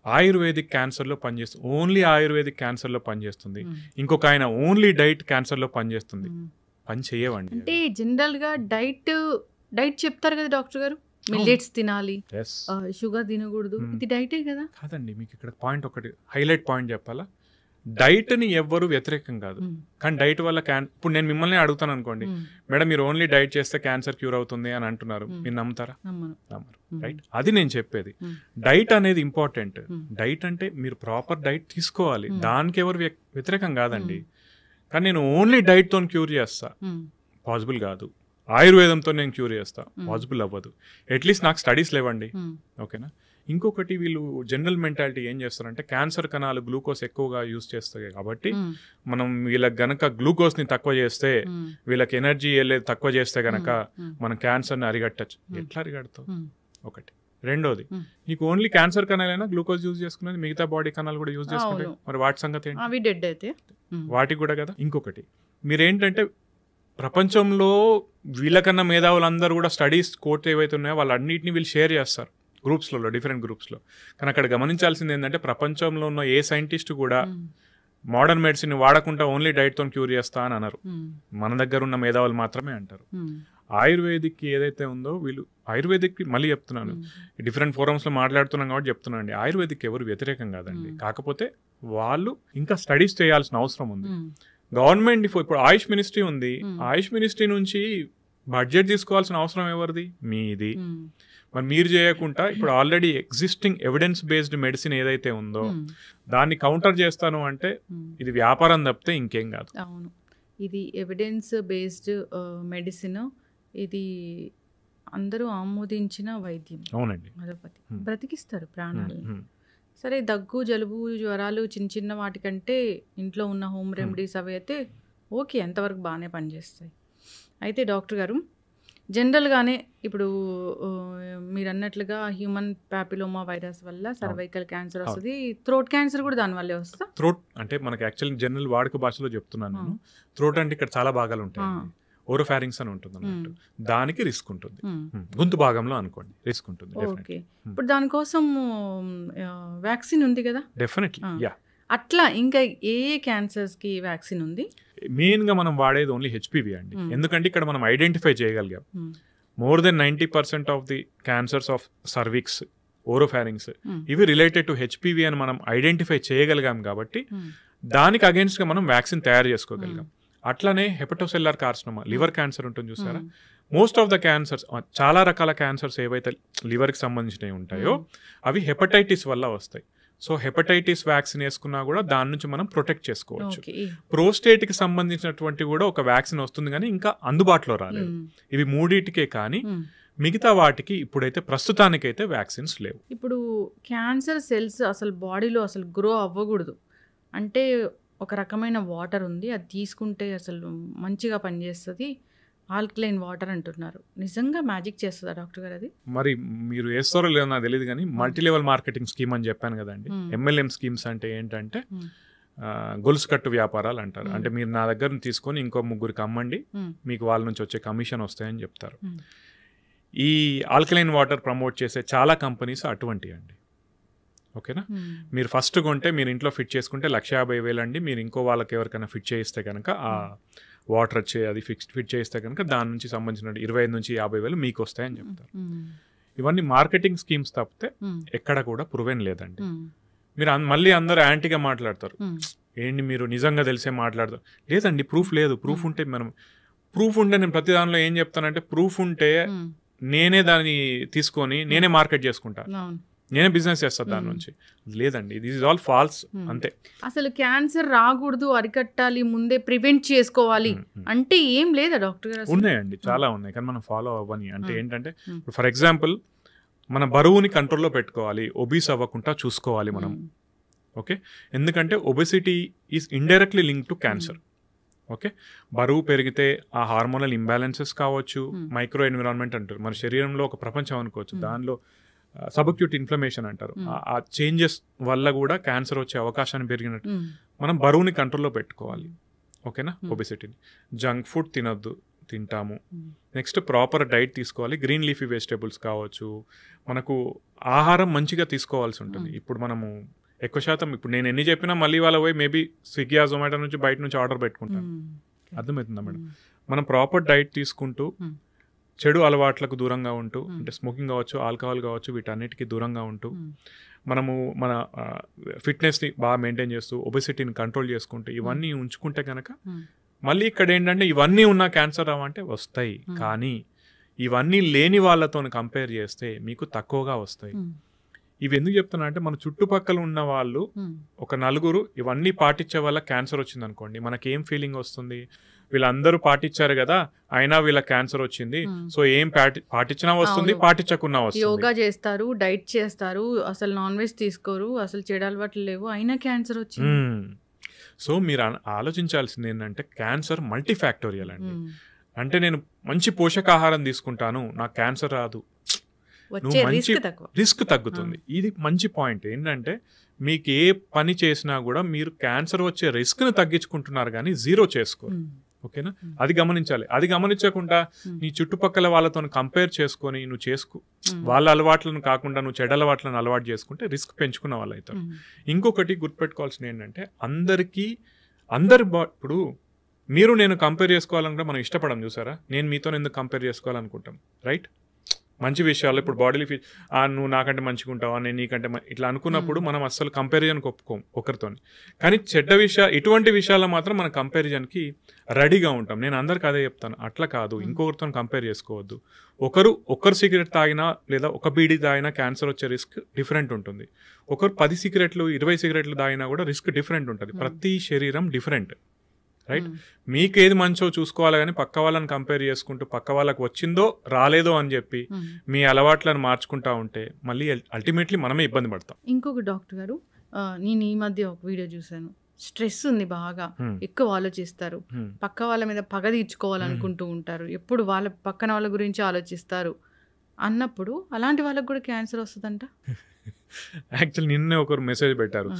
Speaker 3: ఆయుర్వేదిక్ క్యాన్సర్లో పనిచేస్తుంది, ఓన్లీ ఆయుర్వేదిక్ క్యాన్సర్లో పనిచేస్తుంది, ఇంకొక ఆయన ఓన్లీ డైట్ క్యాన్సర్లో పనిచేస్తుంది, పని చేయవండి.
Speaker 2: అంటే జనరల్గా డైట్ చెప్తారు కదా డాక్టర్ గారు, మిల్లెట్స్ తినాలి, షుగర్ తినకూడదు, ఇది డైటే కదా.
Speaker 3: కాదండి, మీకు ఇక్కడ పాయింట్ ఒకటి హైలైట్ పాయింట్ చెప్పాలా. డైట్ని ఎవ్వరు వ్యతిరేకం కాదు, కానీ డైట్ వల్ల ఇప్పుడు నేను మిమ్మల్ని అడుగుతాను అనుకోండి, మేడం మీరు ఓన్లీ డైట్ చేస్తే క్యాన్సర్ క్యూర్ అవుతుంది అని అంటున్నారు, మీరు నమ్ముతారా? నమ్మరు, రైట్? అది నేను చెప్పేది. డైట్ అనేది ఇంపార్టెంట్. డైట్ అంటే మీరు ప్రాపర్ డైట్ తీసుకోవాలి, దానికి ఎవరు వ్యతిరేకం కాదండి. కానీ నేను ఓన్లీ డైట్తో క్యూర్ చేస్తా, పాసిబుల్ కాదు. ఆయుర్వేదంతో నేను క్యూర్ చేస్తా, పాసిబుల్ అవ్వదు. అట్లీస్ట్ నాకు స్టడీస్ లేవండి, ఓకేనా? ఇంకొకటి, వీళ్ళు జనరల్ మెంటాలిటీ ఏం చేస్తారంటే, క్యాన్సర్ కణాలు గ్లూకోజ్ ఎక్కువగా యూజ్ చేస్తాయి కాబట్టి మనం వీళ్ళకి గనక గ్లూకోజ్ని తక్కువ చేస్తే, వీళ్ళకి ఎనర్జీ వెళ్ళేది తక్కువ చేస్తే గనక మనం క్యాన్సర్ని అరిగట్టచ్చు. ఎట్లా అరిగడతావు? ఒకటి. రెండోది, నీకు ఓన్లీ క్యాన్సర్ కణాలైనా గ్లూకోజ్ యూజ్ చేసుకునేది, మిగతా బాడీ కణాలు కూడా యూజ్ చేసుకుంటాయి, మరి వాటి సంగతి ఏంటి?
Speaker 2: అవి డెడ్ అయితే
Speaker 3: వాటికి కూడా కదా. ఇంకొకటి, మీరేంటంటే ప్రపంచంలో వీళ్ళకన్నా మేధావులందరూ కూడా స్టడీస్ కోర్టు ఏవైతే ఉన్నాయో వాళ్ళన్నింటినీ వీళ్ళు షేర్ చేస్తారు గ్రూప్స్లలో, డిఫరెంట్ గ్రూప్స్లో. కానీ అక్కడ గమనించాల్సింది ఏంటంటే, ప్రపంచంలో ఉన్న ఏ సైంటిస్ట్ కూడా మోడర్న్ మెడిసిన్ వాడకుండా ఓన్లీ డైట్తో క్యూర్ చేస్తా అని అన్నారు. మన దగ్గర ఉన్న మేధావులు మాత్రమే అంటారు. ఆయుర్వేదిక్ ఏదైతే ఉందో, వీళ్ళు ఆయుర్వేదిక్ మళ్ళీ చెప్తున్నాను, డిఫరెంట్ ఫోరమ్స్లో మాట్లాడుతున్నాం కాబట్టి చెప్తున్నాను అండి, ఆయుర్వేదిక్ ఎవరు వ్యతిరేకం కాదండి. కాకపోతే వాళ్ళు ఇంకా స్టడీస్ చేయాల్సిన అవసరం ఉంది. గవర్నమెంట్ ఇప్పుడు ఆయుష్ మినిస్ట్రీ ఉంది, ఆయుష్ మినిస్ట్రీ నుంచి బడ్జెట్ తీసుకోవాల్సిన అవసరం ఎవరిది? మీది. మరి మీరు చేయకుండా ఇప్పుడు already existing evidence based medicine ఏదైతే ఉందో దాన్ని కౌంటర్ చేస్తాను అంటే ఇది వ్యాపారం తప్పితే ఇంకేం కాదు.
Speaker 2: అవును, ఇది ఎవిడెన్స్ బేస్డ్ మెడిసిన్, ఇది అందరూ ఆమోదించిన వైద్యం.
Speaker 3: అవునండి,
Speaker 2: అలోపతి బ్రతికిస్తారు ప్రాణాలని. సరే, దగ్గు, జలుబు, జ్వరాలు, చిన్న చిన్న వాటికంటే ఇంట్లో ఉన్న హోమ్ రెమెడీస్ అవి అయితే ఓకే, ఎంతవరకు బాగానే పనిచేస్తాయి. అయితే డాక్టర్ గారు, జనరల్గానే ఇప్పుడు మీరు అన్నట్లుగా హ్యూమన్ ప్యాపిలోమా వైరస్ వల్ల సర్వైకల్ క్యాన్సర్ వస్తుంది, థ్రోట్ క్యాన్సర్ కూడా దానివల్లే వస్తా.
Speaker 3: థ్రోట్ అంటే మనకి యాక్చువల్లీ జనరల్ వాడుక భాషలో చెప్తున్నాను నేను. థ్రోట్ అంటే ఇక్కడ చాలా భాగాలు ఉంటాయి, ఓరోఫారింగ్స్ అని ఉంటుంది అన్నట్టు, దానికి రిస్క్ ఉంటుంది. గొంతు భాగంలో అనుకోండి రిస్క్ ఉంటుంది.
Speaker 2: ఓకే, ఇప్పుడు దానికోసం వ్యాక్సిన్ ఉంది కదా?
Speaker 3: Definitely, yeah.
Speaker 2: అట్లా ఇంకా ఏ క్యాన్సర్స్ కి వ్యాక్సిన్ ఉంది?
Speaker 3: మెయిన్ గా మనం వాడేది ఓన్లీ హెచ్పివి అండి. ఎందుకంటే ఇక్కడ మనం ఐడెంటిఫై చేయగలిగాం more than 90% of the cancers of cervix, oropharynx ఇవి రిలేటెడ్ టు హెచ్పివి అని మనం ఐడెంటిఫై చేయగలిగాం కాబట్టి దానికి అగేన్స్ట్ గా మనం వ్యాక్సిన్ తయారు చేసుకోగలిగాం. అట్లనే హెపటోసెల్లార్ కార్సినోమా, లివర్ క్యాన్సర్ ఉంటుంది చూసారా, మోస్ట్ ఆఫ్ ద క్యాన్సర్స్, చాలా రకాల క్యాన్సర్స్ ఏవైతే లివర్కి సంబంధించినవి ఉంటాయో అవి హెపటైటిస్ వల్ల వస్తాయి. సో హెపటైటిస్ వ్యాక్సిన్ వేసుకున్నా కూడా దాని నుంచి మనం ప్రొటెక్ట్ చేసుకోవచ్చు. ప్రోస్టేట్కి సంబంధించినటువంటి కూడా ఒక వ్యాక్సిన్ వస్తుంది కానీ ఇంకా అందుబాటులో రాలేదు. ఇవి మూడింటికే కానీ మిగతా వాటికి ఇప్పుడైతే ప్రస్తుతానికైతే వ్యాక్సిన్స్ లేవు.
Speaker 2: ఇప్పుడు క్యాన్సర్ సెల్స్ అసలు బాడీలో అసలు గ్రో అవ్వకూడదు అంటే ఒక రకమైన వాటర్ ఉంది, అది తీసుకుంటే అసలు మంచిగా పనిచేస్తుంది, ఆల్కలైన్ వాటర్ అంటున్నారు. నిజంగా మ్యాజిక్ చేస్తుందా డాక్టర్ గారు అది?
Speaker 3: మరి మీరు వేస్తారో లేదో నాకు తెలియదు, కానీ మల్టీ లెవెల్ మార్కెటింగ్ స్కీమ్ అని చెప్పాను కదండి. MLM స్కీమ్స్ అంటే ఏంటంటే గొలుసు కట్టు వ్యాపారాలు అంటారు. అంటే మీరు నా దగ్గర తీసుకొని ఇంకో 3 అమ్మండి, మీకు వాళ్ళ నుంచి వచ్చే కమిషన్ వస్తాయని చెప్తారు. ఈ ఆల్కలైన్ వాటర్ ప్రమోట్ చేసే చాలా కంపెనీస్ అటువంటివి అండి. ఓకేనా, మీరు ఫస్ట్ కొంటే మీరు ఇంట్లో ఫిట్ చేసుకుంటే 1,50,000 అండి. మీరు ఇంకో వాళ్ళకి ఎవరికైనా ఫిట్ చేయిస్తే కనుక ఆ వాటర్ వచ్చే అది ఫిట్ చేయిస్తే కనుక దాని నుంచి సంబంధించిన 25,000 నుంచి 50,000 మీకు వస్తాయని చెప్తారు. ఇవన్నీ మార్కెటింగ్ స్కీమ్స్ తప్పితే ఎక్కడ కూడా ప్రూవెన్ లేదండి. మీరు మళ్ళీ అందరూ యాంటీగా మాట్లాడతారు, ఏంటి మీరు నిజంగా తెలిసే మాట్లాడతారు. లేదండి, ప్రూఫ్ లేదు. ప్రూఫ్ ఉంటే నేను ప్రతి దానిలో ఏం చెప్తానంటే, ప్రూఫ్ ఉంటే నేనే దాన్ని తీసుకొని నేనే మార్కెట్ చేసుకుంటా, నేనే బిజినెస్ చేస్తాను దాని నుంచి. లేదండి, దిస్ ఇస్ ఆల్ ఫాల్స్ అంతే.
Speaker 2: అసలు క్యాన్సర్ రాకూడదు, అరికట్టాలి, ముందే ప్రివెంట్ చేసుకోవాలి అంటే ఏం లేదా డాక్టర్ గారు?
Speaker 3: ఉన్నాయండి, చాలా ఉన్నాయి, కానీ మనం ఫాలో అవ్వని. అంటే ఏంటంటే ఫర్ ఎగ్జాంపుల్ మన బరువుని కంట్రోల్లో పెట్టుకోవాలి, ఒబీస్ అవ్వకుండా చూసుకోవాలి మనం. ఓకే, ఎందుకంటే obesity is indirectly link to cancer. Okay, బరువు పెరిగితే ఆ హార్మోనల్ ఇంబ్యాలెన్సెస్ కావచ్చు, మైక్రో ఎన్విరాన్మెంట్ అంటారు, మన శరీరంలో ఒక ప్రపంచం అనుకోవచ్చు, దానిలో సబ్అక్యూట్ ఇన్ఫ్లమేషన్ అంటారు, ఆ చేంజెస్ వల్ల కూడా క్యాన్సర్ వచ్చే అవకాశాన్ని పెరిగినట్టు మనం బరువుని కంట్రోల్లో పెట్టుకోవాలి. ఓకేనా, ఒబెసిటీని. జంక్ ఫుడ్ తింటాము. నెక్స్ట్ ప్రాపర్ డైట్ తీసుకోవాలి, గ్రీన్ లీఫీ వెజిటేబుల్స్ కావచ్చు, మనకు ఆహారం మంచిగా తీసుకోవాల్సి ఉంటుంది. ఇప్పుడు మనము ఎక్కువ శాతం ఇప్పుడు నేను ఎన్ని చెప్పినా మళ్ళీ వాళ్ళ పోయి మేబీ స్విగ్గీ జొమాటో నుంచి బయట నుంచి ఆర్డర్ పెట్టుకుంటాను. అర్థమవుతుందా మేడం? మనం ప్రాపర్ డైట్ తీసుకుంటూ చెడు అలవాట్లకు దూరంగా ఉంటూ, అంటే స్మోకింగ్ కావచ్చు, ఆల్కహాల్ కావచ్చు, వీటన్నిటికీ దూరంగా ఉంటూ మనము మన ఫిట్నెస్ని బాగా మెయింటైన్ చేస్తూ ఒబెసిటీని కంట్రోల్ చేసుకుంటూ ఇవన్నీ ఉంచుకుంటే కనుక మళ్ళీ ఇక్కడ ఏంటంటే ఇవన్నీ ఉన్న క్యాన్సర్ రావంటే వస్తాయి, కానీ ఇవన్నీ లేని వాళ్ళతో కంపేర్ చేస్తే మీకు తక్కువగా వస్తాయి. ఇవి ఎందుకు చెప్తున్నా అంటే మన చుట్టుపక్కల ఉన్న వాళ్ళు ఒక 4 ఇవన్నీ పాటించే వల్ల క్యాన్సర్ వచ్చింది అనుకోండి, మనకేం ఫీలింగ్ వస్తుంది? వీళ్ళందరూ పాటించారు కదా, అయినా వీళ్ళ క్యాన్సర్ వచ్చింది, సో ఏం పాటించినా వస్తుంది, పాటించకున్నా వస్తుంది.
Speaker 2: యోగా చేస్తారు, డైట్ చేస్తారు, అసలు నాన్ వెజ్ తీసుకోరు, అసలు చెడు అలవాట్లు లేవు, అయినా క్యాన్సర్ వచ్చింది.
Speaker 3: సో మీరు ఆలోచించాల్సింది ఏంటంటే క్యాన్సర్ మల్టీ ఫ్యాక్టోరియల్ అండి. అంటే నేను మంచి పోషకాహారం తీసుకుంటాను, నాకు క్యాన్సర్ రాదు, నువ్వు మంచి రిస్క్ తగ్గుతుంది. ఇది మంచి పాయింట్. ఏంటంటే మీకు ఏ పని చేసినా కూడా మీరు క్యాన్సర్ వచ్చే రిస్క్ని తగ్గించుకుంటున్నారు కానీ జీరో చేసుకోరు. ఓకేనా, అది గమనించాలి. అది గమనించకుండా నీ చుట్టుపక్కల వాళ్ళతో కంపేర్ చేసుకొని నువ్వు వాళ్ళ అలవాట్లను కాకుండా నువ్వు చెడ్డ అలవాట్లను అలవాటు చేసుకుంటే రిస్క్ పెంచుకున్న వాళ్ళు అవుతారు. ఇంకొకటి గుర్తుపెట్టుకోవాల్సింది ఏంటంటే ఇప్పుడు మీరు నేను కంపేర్ చేసుకోవాలనుకుంటే మనం ఇష్టపడం, చూసారా? నేను మీతో ఎందుకు కంపేర్ చేసుకోవాలనుకుంటాం, రైట్? మంచి విషయాలు ఇప్పుడు బాడీలో నువ్వు నాకంటే మంచిగా ఉంటావా, నేను నీకంటే ఇట్లా అనుకున్నప్పుడు మనం అస్సలు కంపారిజన్కి ఒప్పుకోం ఒకరితో. కానీ ఇటువంటి విషయాల్లో మాత్రం మనం కంపారిజన్కి రెడీగా ఉంటాం. నేను అందరికి అదే చెప్తాను, అట్లా కాదు, ఇంకొకరితో కంపేర్ చేసుకోవద్దు. ఒకరు సిగరెట్ తాగినా లేదా ఒక బీడీ తాగినా క్యాన్సర్ వచ్చే రిస్క్ డిఫరెంట్ ఉంటుంది. ఒకరు 10 సిగరెట్లు 20 సిగరెట్లు తాగినా కూడా రిస్క్ డిఫరెంట్ ఉంటుంది. ప్రతి శరీరం డిఫరెంట్, రైట్? మీకు ఏది మంచో చూసుకోవాలి, కానీ పక్క వాళ్ళని కంపేర్ చేసుకుంటూ పక్క వాళ్ళకి వచ్చిందో రాలేదో అని చెప్పి మీ అలవాట్లను మార్చుకుంటా ఉంటే మళ్ళీ అల్టిమేట్లీ మనమే ఇబ్బంది పడతాం.
Speaker 2: ఇంకొక డాక్టర్ గారు, నేను ఈ మధ్య ఒక వీడియో చూశాను, స్ట్రెస్ ఉంది బాగా, ఎక్కువ ఆలోచిస్తారు, పక్క వాళ్ళ మీద పగ తీర్చుకోవాలనుకుంటూ ఉంటారు, ఎప్పుడు వాళ్ళ పక్కన వాళ్ళ గురించి ఆలోచిస్తారు అన్నప్పుడు అలాంటి వాళ్ళకి కూడా క్యాన్సర్ వస్తుందంట.
Speaker 3: యాక్చువల్లీ నిన్నే ఒకరు మెసేజ్ పెట్టారు,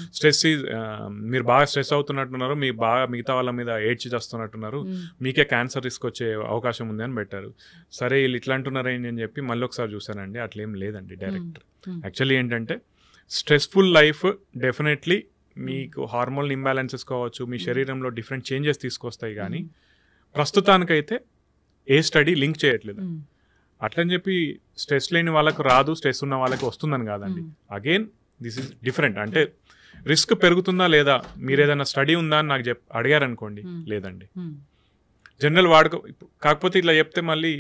Speaker 3: మీరు బాగా స్ట్రెస్ అవుతున్నట్టున్నారు, మీ బాగా మిగతా వాళ్ళ మీద ఏడ్చి చేస్తున్నట్టున్నారు, మీకే క్యాన్సర్ రిస్క్ వచ్చే అవకాశం ఉంది అని పెట్టారు. సరే వీళ్ళు ఇట్లా అంటున్నారేంటి అని చెప్పి మళ్ళీ ఒకసారి చూసానండి, అట్లేం లేదండి. డైరెక్ట్ యాక్చువల్లీ ఏంటంటే స్ట్రెస్ఫుల్ లైఫ్ డెఫినెట్లీ మీకు హార్మోనల్ ఇంబ్యాలెన్సెస్ కావచ్చు, మీ శరీరంలో డిఫరెంట్ చేంజెస్ తీసుకొస్తాయి, కానీ ప్రస్తుతానికైతే ఏ స్టడీ లింక్ చేయట్లేదు. అట్లని చెప్పి స్ట్రెస్ లేని వాళ్ళకు రాదు, స్ట్రెస్ ఉన్న వాళ్ళకి వస్తుందని కాదండి. Again this is different. అంటే రిస్క్ పెరుగుతుందా లేదా, మీరు ఏదైనా స్టడీ ఉందా అని నాకు అడిగారనుకోండి, లేదండి. జనరల్ కాకపోతే ఇట్లా చెప్తే మళ్ళీ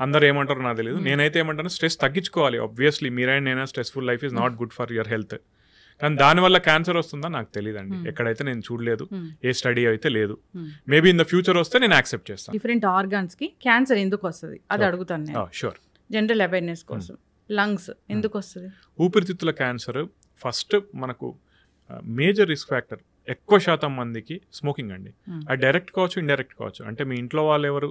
Speaker 3: అందరు ఏమంటారో నాకు తెలియదు. నేనైతే ఏమంటాను, స్ట్రెస్ తగ్గించుకోవాలి. ఆబ్వియస్లీ మీరైనా నేనా stressful life is not good for your health. కానీ దానివల్ల క్యాన్సర్ వస్తుందా నాకు తెలియదండి, ఎక్కడైతే నేను చూడలేదు, ఏ స్టడీ అయితే లేదు. మేబీ ఇన్ ద ఫ్యూచర్ వస్తే నేను యాక్సెప్ట్ చేస్తాను.
Speaker 2: డిఫరెంట్ ఆర్గాన్స్ కి క్యాన్సర్ ఎందుకు వస్తుంది అది అడుగుతాను నేను.
Speaker 3: షూర్.
Speaker 2: జనరల్ అవేర్నెస్ కోసం. లంగ్స్ ఎందుకు వస్తుంది?
Speaker 3: ఊపిరితిత్తుల క్యాన్సర్ ఫస్ట్ మనకు మేజర్ రిస్క్ ఫ్యాక్టర్ ఎక్కువ శాతం మందికి స్మోకింగ్ అండి. అది డైరెక్ట్ కావచ్చు, ఇండైరెక్ట్ కావచ్చు. అంటే మీ ఇంట్లో వాళ్ళు ఎవరు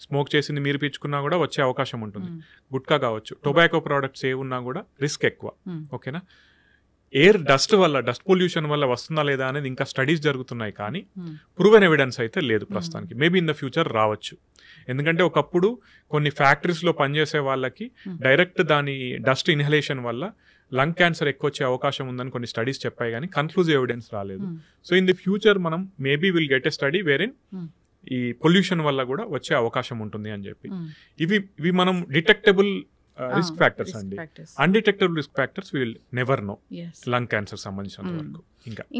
Speaker 3: స్మోక్ చేసింది మీరు పీల్చుకున్నా కూడా వచ్చే అవకాశం ఉంటుంది. గుట్కా కావచ్చు, టొబాకో ప్రోడక్ట్స్ ఏ ఉన్నా కూడా రిస్క్ ఎక్కువ. ఓకేనా? ఎయిర్ డస్ట్ వల్ల, డస్ట్ పొల్యూషన్ వల్ల వస్తుందా లేదా అనేది ఇంకా స్టడీస్ జరుగుతున్నాయి, కానీ ప్రూవెన్ ఎవిడెన్స్ అయితే లేదు ప్రస్తుతానికి. మేబీ ఇన్ ద ఫ్యూచర్ రావచ్చు. ఎందుకంటే ఒకప్పుడు కొన్ని ఫ్యాక్టరీస్లో పనిచేసే వాళ్ళకి డైరెక్ట్ దాని డస్ట్ ఇన్హలేషన్ వల్ల లంగ్ క్యాన్సర్ ఎక్కువ వచ్చే అవకాశం ఉందని కొన్ని స్టడీస్ చెప్పాయి, కానీ కన్క్లూజివ్ ఎవిడెన్స్ రాలేదు. సో ఇన్ ది ఫ్యూచర్ మనం maybe will get a study wherein ఈ పొల్యూషన్ వల్ల కూడా వచ్చే అవకాశం ఉంటుంది అని చెప్పి. ఇవి మనం డిటెక్టబుల్ రిస్క్ ఫ్యాక్టర్స్ అండి. Undetectable risk factors will never know lung cancer సంబంధించినంత వరకు.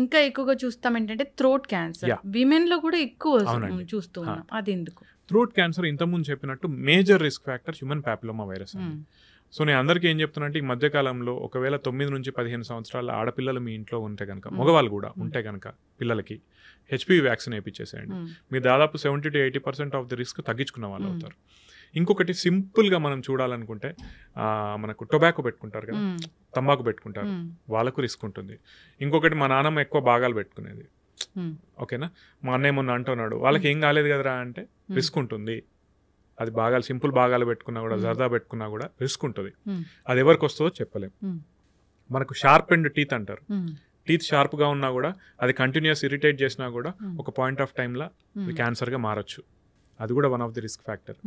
Speaker 2: ఇంకా ఎక్కువగా చూస్తాం ఏంటంటే థ్రోట్ క్యాన్సర్, విమెన్ లో కూడా ఎక్కువ చూస్తూ ఉన్నాం. అది ఎందుకు?
Speaker 3: థ్రోట్ క్యాన్సర్ ఇంతకుముందు చెప్పినట్టు major risk factor human papilloma virus అండి. సో నేను అందరికీ ఏం చెప్తున్నా అంటే, ఈ మధ్యకాలంలో ఒకవేళ 9 నుంచి 15 సంవత్సరాల ఆడపిల్లలు మీ ఇంట్లో ఉంటే కనుక, మగవాళ్ళు కూడా ఉంటే కనుక, పిల్లలకి హెచ్పివి వ్యాక్సిన్ వేయించేసేయండి. మీరు దాదాపు 70 to 80% ఆఫ్ ది రిస్క్ తగ్గించుకున్న వాళ్ళు అవుతారు. ఇంకొకటి సింపుల్గా మనం చూడాలనుకుంటే, మనకు టొబాకో పెట్టుకుంటారు కదా, తంబాకు పెట్టుకుంటారు, వాళ్ళకు రిస్క్ ఉంటుంది. ఇంకొకటి మా నాన్నమ్మ ఎక్కువ భాగాలు పెట్టుకునేది. ఓకేనా? మా అన్నయ్య మొన్న అంటున్నాడు, వాళ్ళకి ఏం కాలేదు కదరా అంటే, రిస్క్ ఉంటుంది. అది భాగాలు, సింపుల్ భాగాలు పెట్టుకున్నా కూడా, జర్దా పెట్టుకున్నా కూడా రిస్క్ ఉంటుంది. అది ఎవరికి వస్తుందో చెప్పలేం. మనకు షార్ప్ అండ్ టీత్ అంటారు. టీత్ షార్ప్గా ఉన్నా కూడా అది కంటిన్యూస్ ఇరిటేట్ చేసినా కూడా ఒక పాయింట్ ఆఫ్ టైంలో అది క్యాన్సర్గా మారచ్చు. అది కూడా one of the risk factor.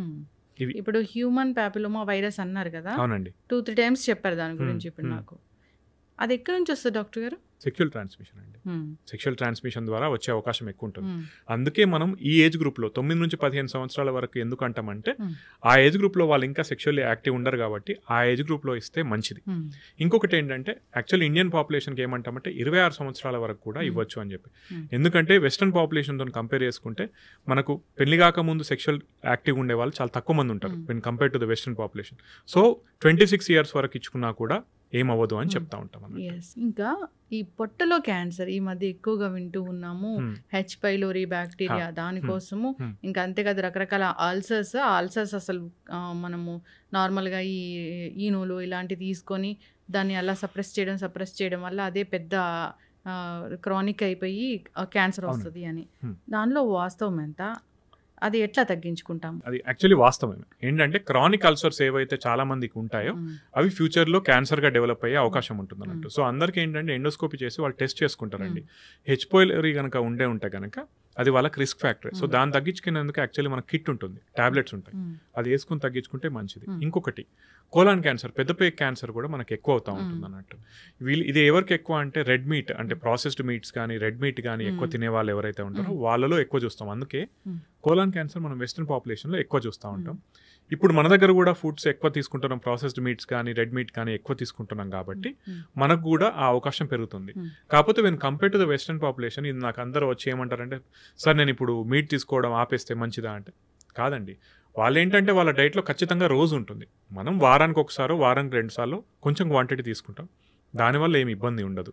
Speaker 2: ఇప్పుడు హ్యూమన్ ప్యాపిలోమా వైరస్ అన్నారు కదా,
Speaker 3: అవునండి,
Speaker 2: 2-3 టైమ్స్ చెప్పారు దాని గురించి. ఇప్పుడు నాకు అది ఎక్కడి నుంచి వస్తుంది డాక్టర్ గారు?
Speaker 3: సెక్షువల్ ట్రాన్స్మిషన్ అండి. సెక్షువల్ ట్రాన్స్మిషన్ ద్వారా వచ్చే అవకాశం ఎక్కువ ఉంటుంది. అందుకే మనం ఈ ఏజ్ గ్రూప్లో 9 నుంచి 15 సంవత్సరాల వరకు ఎందుకు అంటామంటే, ఆ ఏజ్ గ్రూప్లో వాళ్ళు ఇంకా సెక్షువల్లీ యాక్టివ్ ఉండరు కాబట్టి ఆ ఏజ్ గ్రూప్లో ఇస్తే మంచిది. ఇంకొకటి ఏంటంటే, యాక్చువల్లీ ఇండియన్ పాపులేషన్కి ఏమంటామంటే 26 సంవత్సరాల వరకు కూడా ఇవ్వచ్చు అని చెప్పి. ఎందుకంటే వెస్టర్న్ పాపులేషన్తో కంపేర్ చేసుకుంటే మనకు పెళ్లి కాక ముందు సెక్షువల్ యాక్టివ్ ఉండే వాళ్ళు చాలా తక్కువ మంది ఉంటారు when compare to the western population. So 26 years వరకు ఇచ్చుకున్నా కూడా ఏమవ్వదు అని చెప్తా ఉంటాం.
Speaker 2: ఇంకా ఈ పొట్టలో క్యాన్సర్ ఈ మధ్య ఎక్కువగా వింటూ ఉన్నాము. హెచ్ పైలోరీ బ్యాక్టీరియా, దానికోసము. ఇంకా అంతేకాదు రకరకాల ఆల్సర్స్ అసలు మనము నార్మల్గా ఈ ఈనోలు ఇలాంటివి తీసుకొని దాన్ని అలా సప్రెస్ చేయడం వల్ల అదే పెద్ద క్రానిక్ అయిపోయి క్యాన్సర్ వస్తుంది అని. దానిలో వాస్తవం ఎంత? అది ఎట్లా తగ్గించుకుంటాం?
Speaker 3: అది యాక్చువల్లీ వాస్తవమే. ఏంటంటే క్రానిక్ అల్సర్స్ ఏవైతే చాలా మందికి ఉంటాయో అవి ఫ్యూచర్లో క్యాన్సర్గా డెవలప్ అయ్యే అవకాశం ఉంటుంది అన్నట్టు. సో అందరికీ ఏంటంటే ఎండోస్కోపీ చేసి వాళ్ళు టెస్ట్ చేసుకుంటారండి. హెచ్ పైలోరీ కనుక ఉంటే కనుక అది వాళ్ళకి రిస్క్ ఫ్యాక్టర్. సో దాన్ని తగ్గించుకునేందుకు యాక్చువల్లీ మనకి కిట్ ఉంటుంది, టాబ్లెట్స్ ఉంటాయి, అది వేసుకుని తగ్గించుకుంటే మంచిది. ఇంకొకటి కోలాన్ క్యాన్సర్, పెద్ద పేగు క్యాన్సర్ కూడా మనకి ఎక్కువ అవుతూ ఉంటుంది అన్నట్టు. ఇది ఎవరికి ఎక్కువ అంటే రెడ్ మీట్, అంటే ప్రాసెస్డ్ మీట్స్ కానీ రెడ్ మీట్ కానీ ఎక్కువ తినే వాళ్ళు ఎవరైతే ఉంటారో వాళ్ళలో ఎక్కువ చూస్తాం. అందుకే కోలాన్ క్యాన్సర్ మనం వెస్టర్న్ పాపులేషన్లో ఎక్కువ చూస్తూ ఉంటాం. ఇప్పుడు మన దగ్గర కూడా ఫుడ్స్ ఎక్కువ తీసుకుంటున్నాం, ప్రాసెస్డ్ మీట్స్ కానీ రెడ్ మీట్ కానీ ఎక్కువ తీసుకుంటున్నాం కాబట్టి మనకు కూడా ఆ అవకాశం పెరుగుతుంది. కాకపోతే when compare to the western population, ఇది నాకు అందరూ వచ్చి ఏమంటారంటే, సార్ నేను ఇప్పుడు మీట్ తీసుకోవడం ఆపేస్తే మంచిదా అంటే, కాదండి. వాళ్ళు ఏంటంటే వాళ్ళ డైట్లో ఖచ్చితంగా రోజు ఉంటుంది. మనం వారానికి ఒకసారి, వారానికి 2 సార్లు కొంచెం క్వాంటిటీ తీసుకుంటాం, దానివల్ల ఏమి ఇబ్బంది ఉండదు.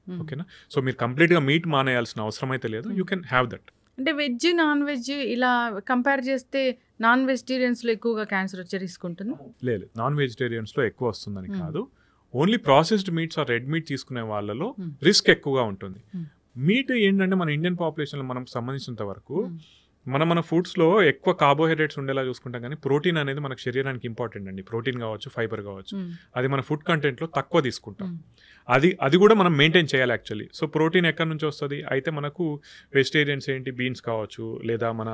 Speaker 3: ఓకేనా? సో మీరు కంప్లీట్గా మీట్ మానేయాల్సిన అవసరం అయితే లేదు. You can have that.
Speaker 2: అంటే వెజ్ నాన్ వెజ్ ఇలా కంపేర్ చేస్తే నాన్ వెజిటేరియన్స్లో ఎక్కువగా క్యాన్సర్ వచ్చే రిస్క్ ఉంటుంది?
Speaker 3: లేదు, నాన్ వెజిటేరియన్స్లో ఎక్కువ వస్తుందని కాదు. Only processed meats or red meat తీసుకునే వాళ్ళలో రిస్క్ ఎక్కువగా ఉంటుంది. మీట్ ఏంటంటే మన ఇండియన్ పాపులేషన్లో మనం సంబంధించినంత వరకు మన ఫుడ్స్లో ఎక్కువ కార్బోహైడ్రేట్స్ ఉండేలా చూసుకుంటాం, కానీ ప్రోటీన్ అనేది మనకు శరీరానికి ఇంపార్టెంట్ అండి. ప్రోటీన్ కావచ్చు, ఫైబర్ కావచ్చు, అది మన ఫుడ్ కంటెంట్లో తక్కువ తీసుకుంటాం. అది కూడా మనం మెయింటైన్ చేయాలి యాక్చువల్లీ. సో ప్రోటీన్ ఎక్కడి నుంచి వస్తుంది అయితే, మనకు వెజిటేరియన్స్ ఏంటి, బీన్స్ కావచ్చు, లేదా మన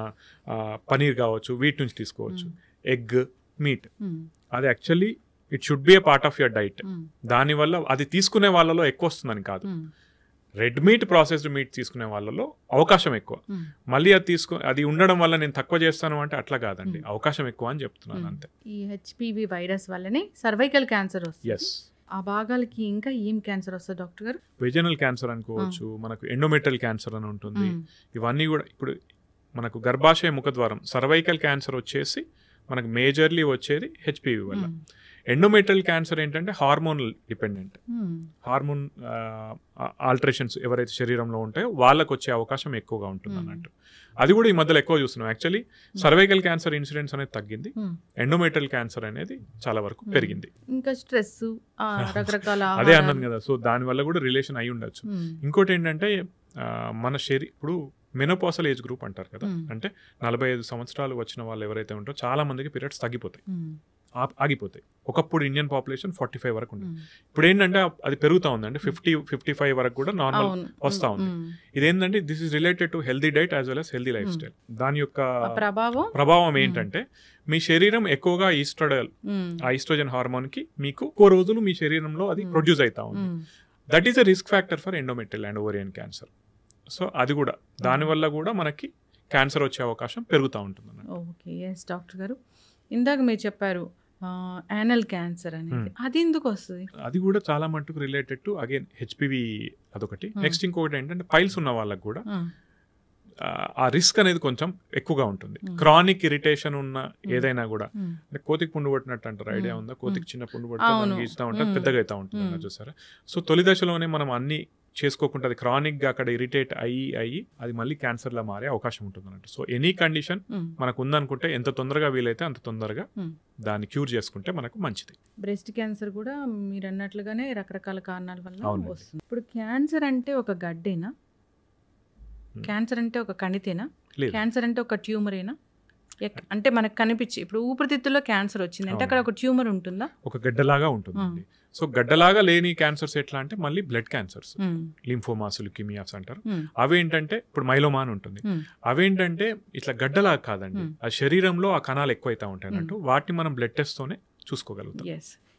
Speaker 3: పనీర్ కావచ్చు, వీటి నుంచి తీసుకోవచ్చు. ఎగ్, మీట్, అది actually it should be A part of your diet. దానివల్ల అది తీసుకునే వాళ్ళలో ఎక్కువ వస్తుందని కాదు. రెడ్ మీట్, ప్రాసెస్డ్ మీట్ తీసుకునే వాళ్ళలో అవకాశం ఎక్కువ. మళ్ళీ అది ఉండడం వల్ల నేను తక్కువ చేస్తాను అంటే అట్లా కాదండి, అవకాశం ఎక్కువ అని చెప్తున్నాను అంతే.
Speaker 2: ఈ హెచ్పివి వైరస్ వల్లనే సర్వైకల్ క్యాన్సర్ వస్తుంది.
Speaker 3: ఎస్.
Speaker 2: ఆ భాగాలకి ఇంకా ఏం క్యాన్సర్ వస్తుంది డాక్టర్ గారు?
Speaker 3: వెజనల్ క్యాన్సర్ అనుకోవచ్చు, మనకు ఎండోమెట్రియల్ క్యాన్సర్ అని ఉంటుంది. ఇవన్నీ కూడా ఇప్పుడు మనకు గర్భాశయ ముఖద్వారం సర్వైకల్ క్యాన్సర్ వచ్చేసి మనకు మేజర్లీ వచ్చేది హెచ్పివి వల్ల. ఎండోమెట్రియల్ క్యాన్సర్ ఏంటంటే హార్మోనల్ డిపెండెంట్. హార్మోన్ ఆల్టరేషన్స్ ఎవరైతే శరీరంలో ఉంటాయో వాళ్ళకు వచ్చే అవకాశం ఎక్కువగా ఉంటుంది అన్నట్టు. అది కూడా ఈ మధ్యలో ఎక్కువ చూస్తున్నాం. యాక్చువల్లీ సర్వైకల్ క్యాన్సర్ ఇన్సిడెన్స్ అనేది తగ్గింది, ఎండోమెట్రియల్ క్యాన్సర్ అనేది చాలా వరకు పెరిగింది.
Speaker 2: ఇంకా స్ట్రెస్, రకరకాల
Speaker 3: అదే అన్నాను కదా, సో దానివల్ల కూడా రిలేషన్ అయి ఉండొచ్చు. ఇంకోటి ఏంటంటే మన ఇప్పుడు మెనోపాసల్ ఏజ్ గ్రూప్ అంటారు కదా, అంటే 45 సంవత్సరాలు వచ్చిన వాళ్ళు ఎవరైతే ఉంటారో చాలా మందికి పీరియడ్స్ తగ్గిపోతాయి, ఆగిపోతాయి. ఒకప్పుడు ఇండియన్ పాపులేషన్ 45 వరకు ఉంది. ఇప్పుడు ఏంటంటే అది పెరుగుతూ ఉందండి, 50-55 వరకు కూడా నార్మల్ వస్తూ ఉంది. ఇదేంటంటే this is related to healthy diet as well as healthy life style. దాని యొక్క ప్రభావం ఏంటంటే మీ శరీరం ఎక్కువగా ఈస్ట్రోజన్ హార్మోన్ కి మీకు ఎక్కువ రోజులు మీ శరీరంలో అది ప్రొడ్యూస్ అవుతా ఉంది. That is a risk factor for endometrial and ovarian cancer. So అది కూడా దానివల్ల కూడా మనకి క్యాన్సర్ వచ్చే అవకాశం పెరుగుతూ ఉంటుంది.
Speaker 2: ఓకే, ఎస్ డాక్టర్ గారు, ఇందాక మీరు చెప్పారు యానల్ క్యాన్సర్ అనేది, అది ఎందుకు వస్తుంది?
Speaker 3: అది కూడా చాలా మటుకు రిలేటెడ్ టు అగైన్ హెచ్పివి అదొకటి. నెక్స్ట్ ఇంకొకటి ఏంటంటే పైల్స్ ఉన్న వాళ్ళకి కూడా ఆ రిస్క్ అనేది కొంచెం ఎక్కువగా ఉంటుంది. క్రానిక్ ఇరిటేషన్ ఉన్న ఏదైనా కూడా, అంటే కోతికి పుండు పట్టినట్టు అంటారు, ఐడియా ఉందా? కోతికి చిన్న పుండు పడితే గీస్తూ ఉంటే పెద్దగా అవుతా ఉంటుంది చూసారా. సో తొలి దశలోనే మనం అన్ని చేసుకోకుండా అది క్రానిక్ గా అక్కడ ఇరిటేట్ అయ్యి అది మళ్ళీ క్యాన్సర్ లా మారే అవకాశం ఉంటుంది అన్నట్టు. సో ఎనీ కండిషన్ మనకు ఉందనుకుంటే ఎంత తొందరగా వీలైతే అంత తొందరగా దాన్ని క్యూర్ చేసుకుంటే మనకు మంచిది.
Speaker 2: బ్రెస్ట్ క్యాన్సర్ కూడా మీరు అన్నట్లుగానే రకరకాల కారణాల వల్ల వస్తుంది. ఇప్పుడు క్యాన్సర్ అంటే ఒక గడ్డేనా? క్యాన్సర్ అంటే ఒక కణితేనా? క్యాన్సర్ అంటే ఒక ట్యూమరేనా? అంటే మనకు కనిపించి ఇప్పుడు ఊపిరితిత్తుల్లో క్యాన్సర్ వచ్చింది అంటే అక్కడ ఒక ట్యూమర్ ఉంటుందా?
Speaker 3: ఒక గడ్డలాగా ఉంటుందండి. సో గడ్డలాగా లేని క్యాన్సర్స్ ఎట్లా అంటే మళ్ళీ బ్లడ్ క్యాన్సర్స్, లింఫోమాస్, ల్యూకీమియాస్ అంటారు. అవేంటంటే ఇప్పుడు మైలోమా అని ఉంటుంది. అవేంటంటే ఇట్లా గడ్డలాగా కాదండి, ఆ శరీరంలో ఆ కణాలు ఎక్కువైతా ఉంటాయి అన్నట్టు. వాటిని మనం బ్లడ్ టెస్ట్ తోనే చూసుకోగలుగుతాం.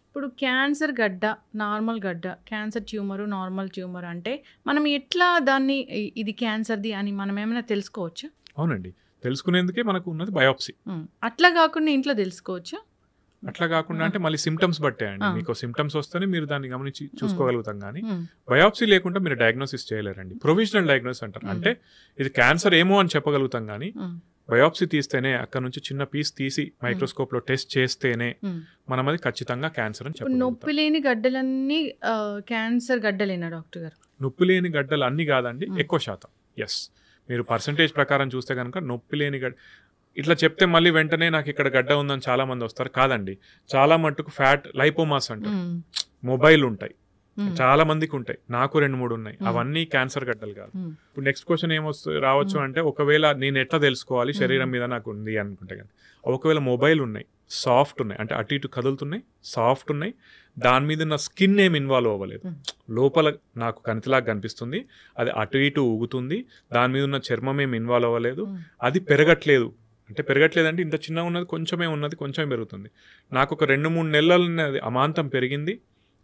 Speaker 2: ఇప్పుడు క్యాన్సర్ గడ్డ, నార్మల్ గడ్డ, క్యాన్సర్ ట్యూమర్, నార్మల్ ట్యూమర్ అంటే మనం ఎట్లా దాన్ని ఇది క్యాన్సర్ది అని మనం ఏమైనా తెలుసుకోవచ్చా?
Speaker 3: అవునండి, తెలుసుకునేందుకే మనకు ఉన్నది బయాప్సీ.
Speaker 2: అట్లా కాకుండా ఇంట్లో తెలుసుకోవచ్చా?
Speaker 3: అట్లా కాకుండా అంటే మళ్ళీ సిమ్టమ్స్ బట్టే అండి. మీకు సిమ్టమ్స్ వస్తేనే మీరు దాన్ని గమనించి చూసుకోగలుగుతాం, కానీ బయాప్సీ లేకుండా మీరు డయాగ్నోసిస్ చేయలేరండి. ప్రొవిజనల్ డయాగ్నోసిస్ అంటారు, అంటే ఇది క్యాన్సర్ ఏమో అని చెప్పగలుగుతాం, కానీ బయాప్సీ తీస్తేనే, అక్కడ నుంచి చిన్న పీస్ తీసి మైక్రోస్కోప్ లో టెస్ట్ చేస్తేనే మనం అది ఖచ్చితంగా క్యాన్సర్ అని చెప్పగలుగుతాం.
Speaker 2: నొప్పి లేని గడ్డలన్నీ క్యాన్సర్ గడ్డలేనా డాక్టర్ గారు?
Speaker 3: నొప్పి లేని గడ్డలు అన్ని కాదండి, ఎక్కువ శాతం. ఎస్, మీరు పర్సంటేజ్ ప్రకారం చూస్తే కనుక నొప్పి లేని గడ్డ ఇట్లా చెప్తే మళ్ళీ వెంటనే నాకు ఇక్కడ గడ్డ ఉందని చాలా మంది వస్తారు. కాదండి, చాలా మట్టుకు ఫ్యాట్ లైపోమాస్ అంటారు, మొబైల్ ఉంటాయి, చాలా మందికి ఉంటాయి. నాకు 2-3 ఉన్నాయి. అవన్నీ క్యాన్సర్ గడ్డలు కాదు. ఇప్పుడు నెక్స్ట్ క్వశ్చన్ రావచ్చు అంటే, ఒకవేళ నేను ఎట్లా తెలుసుకోవాలి శరీరం మీద నాకు ఉంది అనుకుంటే కానీ, ఒకవేళ మొబైల్ ఉన్నాయి, సాఫ్ట్ ఉన్నాయి, అంటే అటు ఇటు కదులుతున్నాయి, సాఫ్ట్ ఉన్నాయి, దాని మీద ఉన్న స్కిన్ ఏమి ఇన్వాల్వ్ అవ్వలేదు, లోపల నాకు కణితిలాగా కనిపిస్తుంది, అది అటు ఇటు ఊగుతుంది, దాని మీద ఉన్న చర్మం ఏమి ఇన్వాల్వ్ అవ్వలేదు, అది పెరగట్లేదు. అంటే పెరగట్లేదంటే ఇంత చిన్నగా ఉన్నది, కొంచెమే ఉన్నది, కొంచెం పెరుగుతుంది. నాకు ఒక 2-3 నెలలు ఉన్నది అమాంతం పెరిగింది,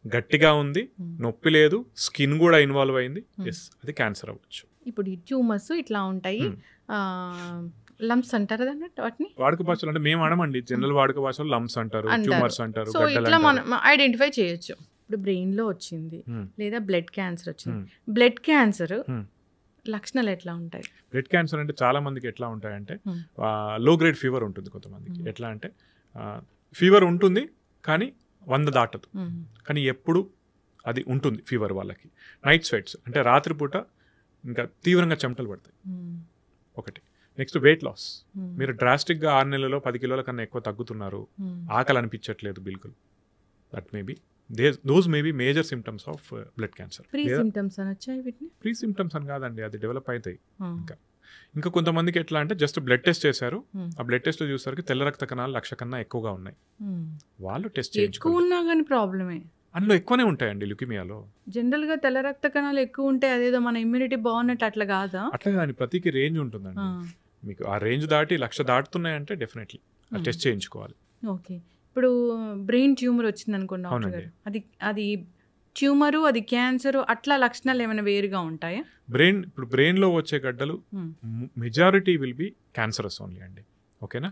Speaker 3: గట్టిగా ఉంది, నొప్పి లేదు, స్కిన్ కూడా ఇన్వాల్వ్ అయింది, ఎస్, అది క్యాన్సర్ అవ్వచ్చు.
Speaker 2: ఇప్పుడు ఈ ట్యూమర్స్ ఇట్లా ఉంటాయి, లంప్స్ అంటారు వాటిని
Speaker 3: వాడుక భాషలో, అంటే మేము అనమండి, జనరల్ వాడుక భాషలో లంప్స్ అంటారు, ట్యూమర్స్ అంటారు.
Speaker 2: సో ఇట్లా మనం ఐడెంటిఫై చేయొచ్చు. ఇప్పుడు బ్రెయిన్ లో వచ్చింది లేదా బ్లడ్ క్యాన్సర్ వచ్చింది, బ్లడ్ క్యాన్సర్ లక్షణాలు ఎట్లా ఉంటాయి?
Speaker 3: బ్లడ్ క్యాన్సర్ అంటే చాలా మందికి ఎట్లా ఉంటాయంటే, లో గ్రేడ్ ఫీవర్ ఉంటుంది కొంతమందికి. ఎట్లా అంటే ఫీవర్ ఉంటుంది కానీ 100 దాటదు, కానీ ఎప్పుడు అది ఉంటుంది ఫీవర్. వాళ్ళకి నైట్ స్వెట్స్, అంటే రాత్రిపూట ఇంకా తీవ్రంగా చెమటలు పడతాయి ఒకటి. నెక్స్ట్ వెయిట్ లాస్, మీరు డ్రాస్టిక్గా 6 నెలల్లో 10 కిలోల కన్నా ఎక్కువ తగ్గుతున్నారు, ఆకలి అనిపించట్లేదు బిల్కుల్, that maybe those may be major symptoms of blood cancer.
Speaker 2: Pre symptoms అనొచ్చా వీటిని?
Speaker 3: ప్రీ సిమ్టమ్స్ అని కాదండి, అది డెవలప్ అవుతాయి. ఇంకా కొంతమందికి ఎట్లా అంటే జస్ట్ బ్లడ్ టెస్ట్ చేశారు, ఆ బ్లడ్ టెస్ట్ లో చూసరికి తెల్ల రక్త కణాలు 1,00,000 కన్నా ఎక్కువగా ఉన్నాయి, వాళ్ళు టెస్ట్
Speaker 2: చేయించుకున్నా ప్రాబ్లమే.
Speaker 3: అందులో ఎక్కువనే ఉంటాయండి ల్యూకీమియాలో.
Speaker 2: జనరల్ గా తెల్ల రక్త కణాలు ఎక్కువ ఉంటాయి, అదేదో మన ఇమ్యూనిటీ బాగున్నట్టు అట్లా కాదా?
Speaker 3: అట్లా కానీ ప్రతికి రేంజ్ ఉంటుందండి. మీకు ఆ రేంజ్ దాటి 1,00,000 దాటుతున్నాయంటే డెఫినెట్లీ ఆ టెస్ట్ చేయించుకోవాలి.
Speaker 2: ఓకే, ఇప్పుడు బ్రెయిన్ ట్యూమర్ వచ్చింది అనుకోండి డాక్టర్ గారు, అది ట్యూమరు, అది క్యాన్సర్, అట్లా లక్షణాలు ఏమైనా వేరుగా ఉంటాయా?
Speaker 3: ఇప్పుడు బ్రెయిన్ లో వచ్చే గడ్డలు majority will be cancerous only అండి. ఓకేనా?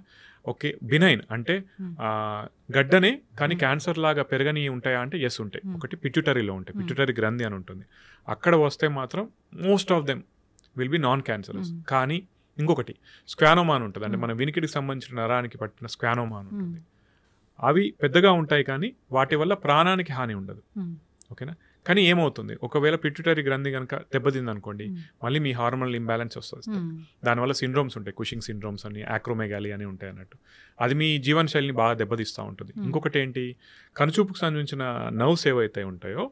Speaker 3: ఓకే, బినైన్ అంటే గడ్డనే కానీ క్యాన్సర్ లాగా పెరగని ఉంటాయా అంటే ఎస్ ఉంటాయి. ఒకటి పిట్యూటరీలో ఉంటాయి, పిట్యూటరీ గ్రంథి అని ఉంటుంది, అక్కడ వస్తే మాత్రం most of them will be non cancerous. కానీ ఇంకొకటి స్క్వానోమా అని ఉంటుంది, అంటే మన వినికిడికి సంబంధించిన నరానికి పట్టిన స్క్వానోమా అని ఉంటుంది, అవి పెద్దగా ఉంటాయి కానీ వాటి వల్ల ప్రాణానికి హాని ఉండదు. ఓకేనా? కానీ ఏమవుతుంది, ఒకవేళ పిట్యూటరీ గ్రంథి కనుక దెబ్బతింది అనుకోండి, మళ్ళీ మీ హార్మోనల్ ఇంబ్యాలెన్స్ వస్తుంది. దానివల్ల సిండ్రోమ్స్ ఉంటాయి, కుషింగ్ సిండ్రోమ్స్ అని, యాక్రోమెగాలి అని ఉంటాయి అన్నట్టు. అది మీ జీవనశైలిని బాగా దెబ్బతీస్తూ ఉంటుంది. ఇంకొకటి ఏంటి, కనుచూపుకు సంబంధించిన నర్వ్స్ ఏవైతే ఉంటాయో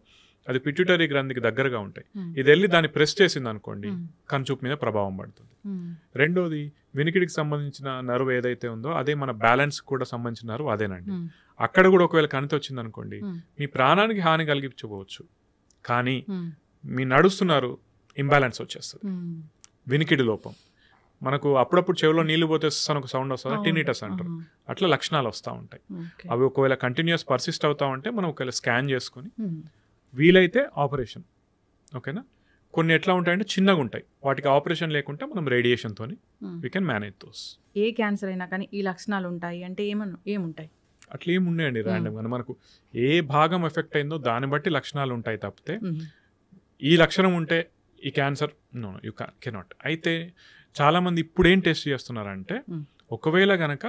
Speaker 3: అది పిట్యూటరీ గ్రంథికి దగ్గరగా ఉంటాయి. ఇది వెళ్ళి దాన్ని ప్రెస్ చేసింది అనుకోండి, కనుచూపు మీద ప్రభావం పడుతుంది. రెండోది, వినికిడికి సంబంధించిన నర్వ్ ఏదైతే ఉందో అదే మన బ్యాలెన్స్ కూడా సంబంధించిన నర్వ్ అదేనండి. అక్కడ కూడా ఒకవేళ కణితి వచ్చింది అనుకోండి, మీ ప్రాణానికి హాని కలిగించవచ్చు, కానీ మీ నడుస్తున్నారు ఇంబ్యాలెన్స్ వచ్చేస్తుంది. వినికిడి లోపం, మనకు అప్పుడప్పుడు చెవిలో నీళ్లు పోతే ఒక సౌండ్ వస్తుంది, టినిటస్ అంటారు. అట్లా లక్షణాలు వస్తూ ఉంటాయి. అవి ఒకవేళ కంటిన్యూస్ పర్సిస్ట్ అవుతా ఉంటే మనం ఒకవేళ స్కాన్ చేసుకుని వీలైతే ఆపరేషన్. ఓకేనా? కొన్ని ఎట్లా ఉంటాయంటే చిన్నగా ఉంటాయి, వాటికి ఆపరేషన్ లేకుండా మనం రేడియేషన్తో వీ కెన్ మేనేజ్ దోస్.
Speaker 2: ఏ క్యాన్సర్ అయినా కానీ ఈ లక్షణాలు ఉంటాయి అంటే ఏముంటాయి?
Speaker 3: అట్లా ఏమున్నాయండి ర్యాండమ్గా, మనకు ఏ భాగం ఎఫెక్ట్ అయిందో దాన్ని బట్టి లక్షణాలు ఉంటాయి తప్పితే ఈ లక్షణం ఉంటే ఈ క్యాన్సర్ నో యూ కెనాట్. అయితే చాలామంది ఇప్పుడు ఏం టెస్ట్ చేస్తున్నారంటే, ఒకవేళ గనక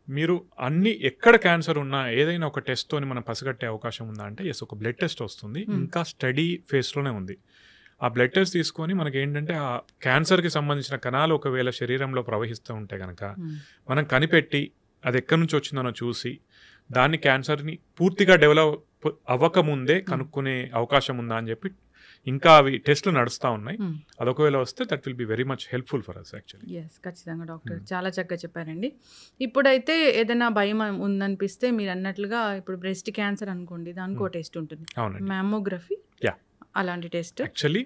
Speaker 3: మీరు అన్ని ఎక్కడ క్యాన్సర్ ఉన్నా ఏదైనా ఒక టెస్ట్తోని మనం పసిగట్టే అవకాశం ఉందా అంటే ఎస్, ఒక బ్లడ్ టెస్ట్ వస్తుంది, ఇంకా స్టడీ ఫేస్లోనే ఉంది. ఆ బ్లడ్ టెస్ట్ తీసుకొని మనకి ఏంటంటే ఆ క్యాన్సర్కి సంబంధించిన కణాలు ఒకవేళ శరీరంలో ప్రవహిస్తూ ఉంటే కనుక మనం కనిపెట్టి అది ఎక్కడి నుంచి వచ్చిందనో చూసి దాన్ని క్యాన్సర్ని పూర్తిగా డెవలప్ అవ్వకముందే కనుక్కునే అవకాశం ఉందా అని చెప్పి ఇంకా అవి టెస్ట్లు నడుస్తూ ఉన్నాయి. అదొకవేళ వస్తే that will be very much helpful for us actually.
Speaker 2: Yes, ఖచ్చితంగా డాక్టర్, చాలా చక్కగా చెప్పారండి. ఇప్పుడైతే ఏదైనా భయం ఉందనిపిస్తే మీరు అన్నట్లుగా ఇప్పుడు బ్రెస్ట్ క్యాన్సర్ అనుకోండి, దానికి ఒక టెస్ట్ ఉంటుంది, మ్యామోగ్రఫీ. అలాంటి టెస్ట్
Speaker 3: యాక్చువల్లీ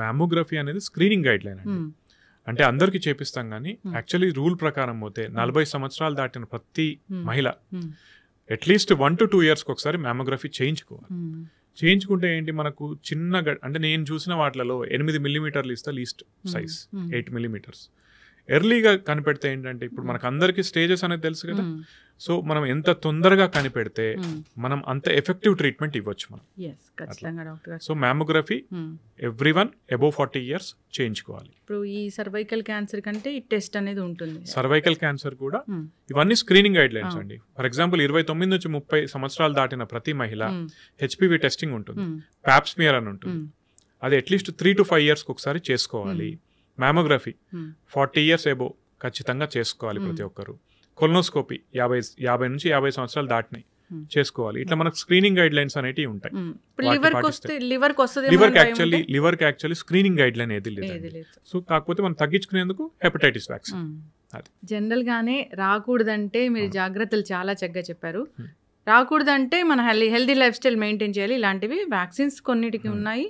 Speaker 3: మ్యామోగ్రఫీ అనేది స్క్రీనింగ్ గైడ్ లైన్ అండి. అంటే అందరికీ చేపిస్తాం కానీ యాక్చువల్లీ రూల్ ప్రకారం పోతే 40 సంవత్సరాలు దాటిన ప్రతి మహిళ అట్లీస్ట్ 1 to 2 years ఒకసారి మ్యామోగ్రఫీ చేయించుకోవాలి. చేయించుకుంటే ఏంటి, మనకు చిన్నగా అంటే నేను చూసిన వాటిలలో 8 millimeters ఇస్తే లీస్ట్ సైజ్ 8 millimeters ఎర్లీగా కనిపెడితే ఏంటంటే, ఇప్పుడు మనకు అందరికీ స్టేజెస్ అనేది తెలుసు కదా, సో మనం ఎంత తొందరగా కనిపెడితే మనం అంత ఎఫెక్టివ్ ట్రీట్మెంట్ ఇవ్వచ్చు మనం. So mammography everyone above 40 years చేయించుకోవాలి.
Speaker 2: ఇప్పుడు ఈ సర్వైకల్ క్యాన్సర్ కంటే ఈ టెస్ట్ అనేది ఉంటుంది.
Speaker 3: సర్వైకల్ క్యాన్సర్ కూడా ఇవన్నీ స్క్రీనింగ్ గైడ్ లైన్స్ అండి. ఫర్ ఎగ్జాంపుల్ 29 నుంచి 30 సంవత్సరాలు దాటిన ప్రతి మహిళ హెచ్పివి టెస్టింగ్ ఉంటుంది, ప్యాప్స్మియర్ అని ఉంటుంది. అది అట్లీస్ట్ 3 to 5 years ఒకసారి చేసుకోవాలి. మ్యామోగ్రఫీ 40 years అబోవ్ ఖచ్చితంగా చేసుకోవాలి ప్రతి ఒక్కరు. కొలనోస్కోపీ 50 నుంచి 50 సంవత్సరాలు దాటినాయి చేసుకోవాలి. ఇట్లా మనకు స్క్రీనింగ్ గైడ్ లైన్స్ అనేవి ఉంటాయి. లివర్కి యాక్చువల్లీ స్క్రీనింగ్ గైడ్ లైన్ ఏది లేదు. సో కాకపోతే మనం తగ్గించుకునేందుకు హెపటైటిస్ వ్యాక్సిన్.
Speaker 2: జనరల్ గానే రాకూడదంటే మీరు జాగ్రత్తలు చాలా చక్కగా చెప్పారు. రాకూడదంటే మన హెల్దీ లైఫ్ స్టైల్ మెయింటైన్ చేయాలి. ఇలాంటివి వ్యాక్సిన్స్ కొన్నిటికి ఉన్నాయి,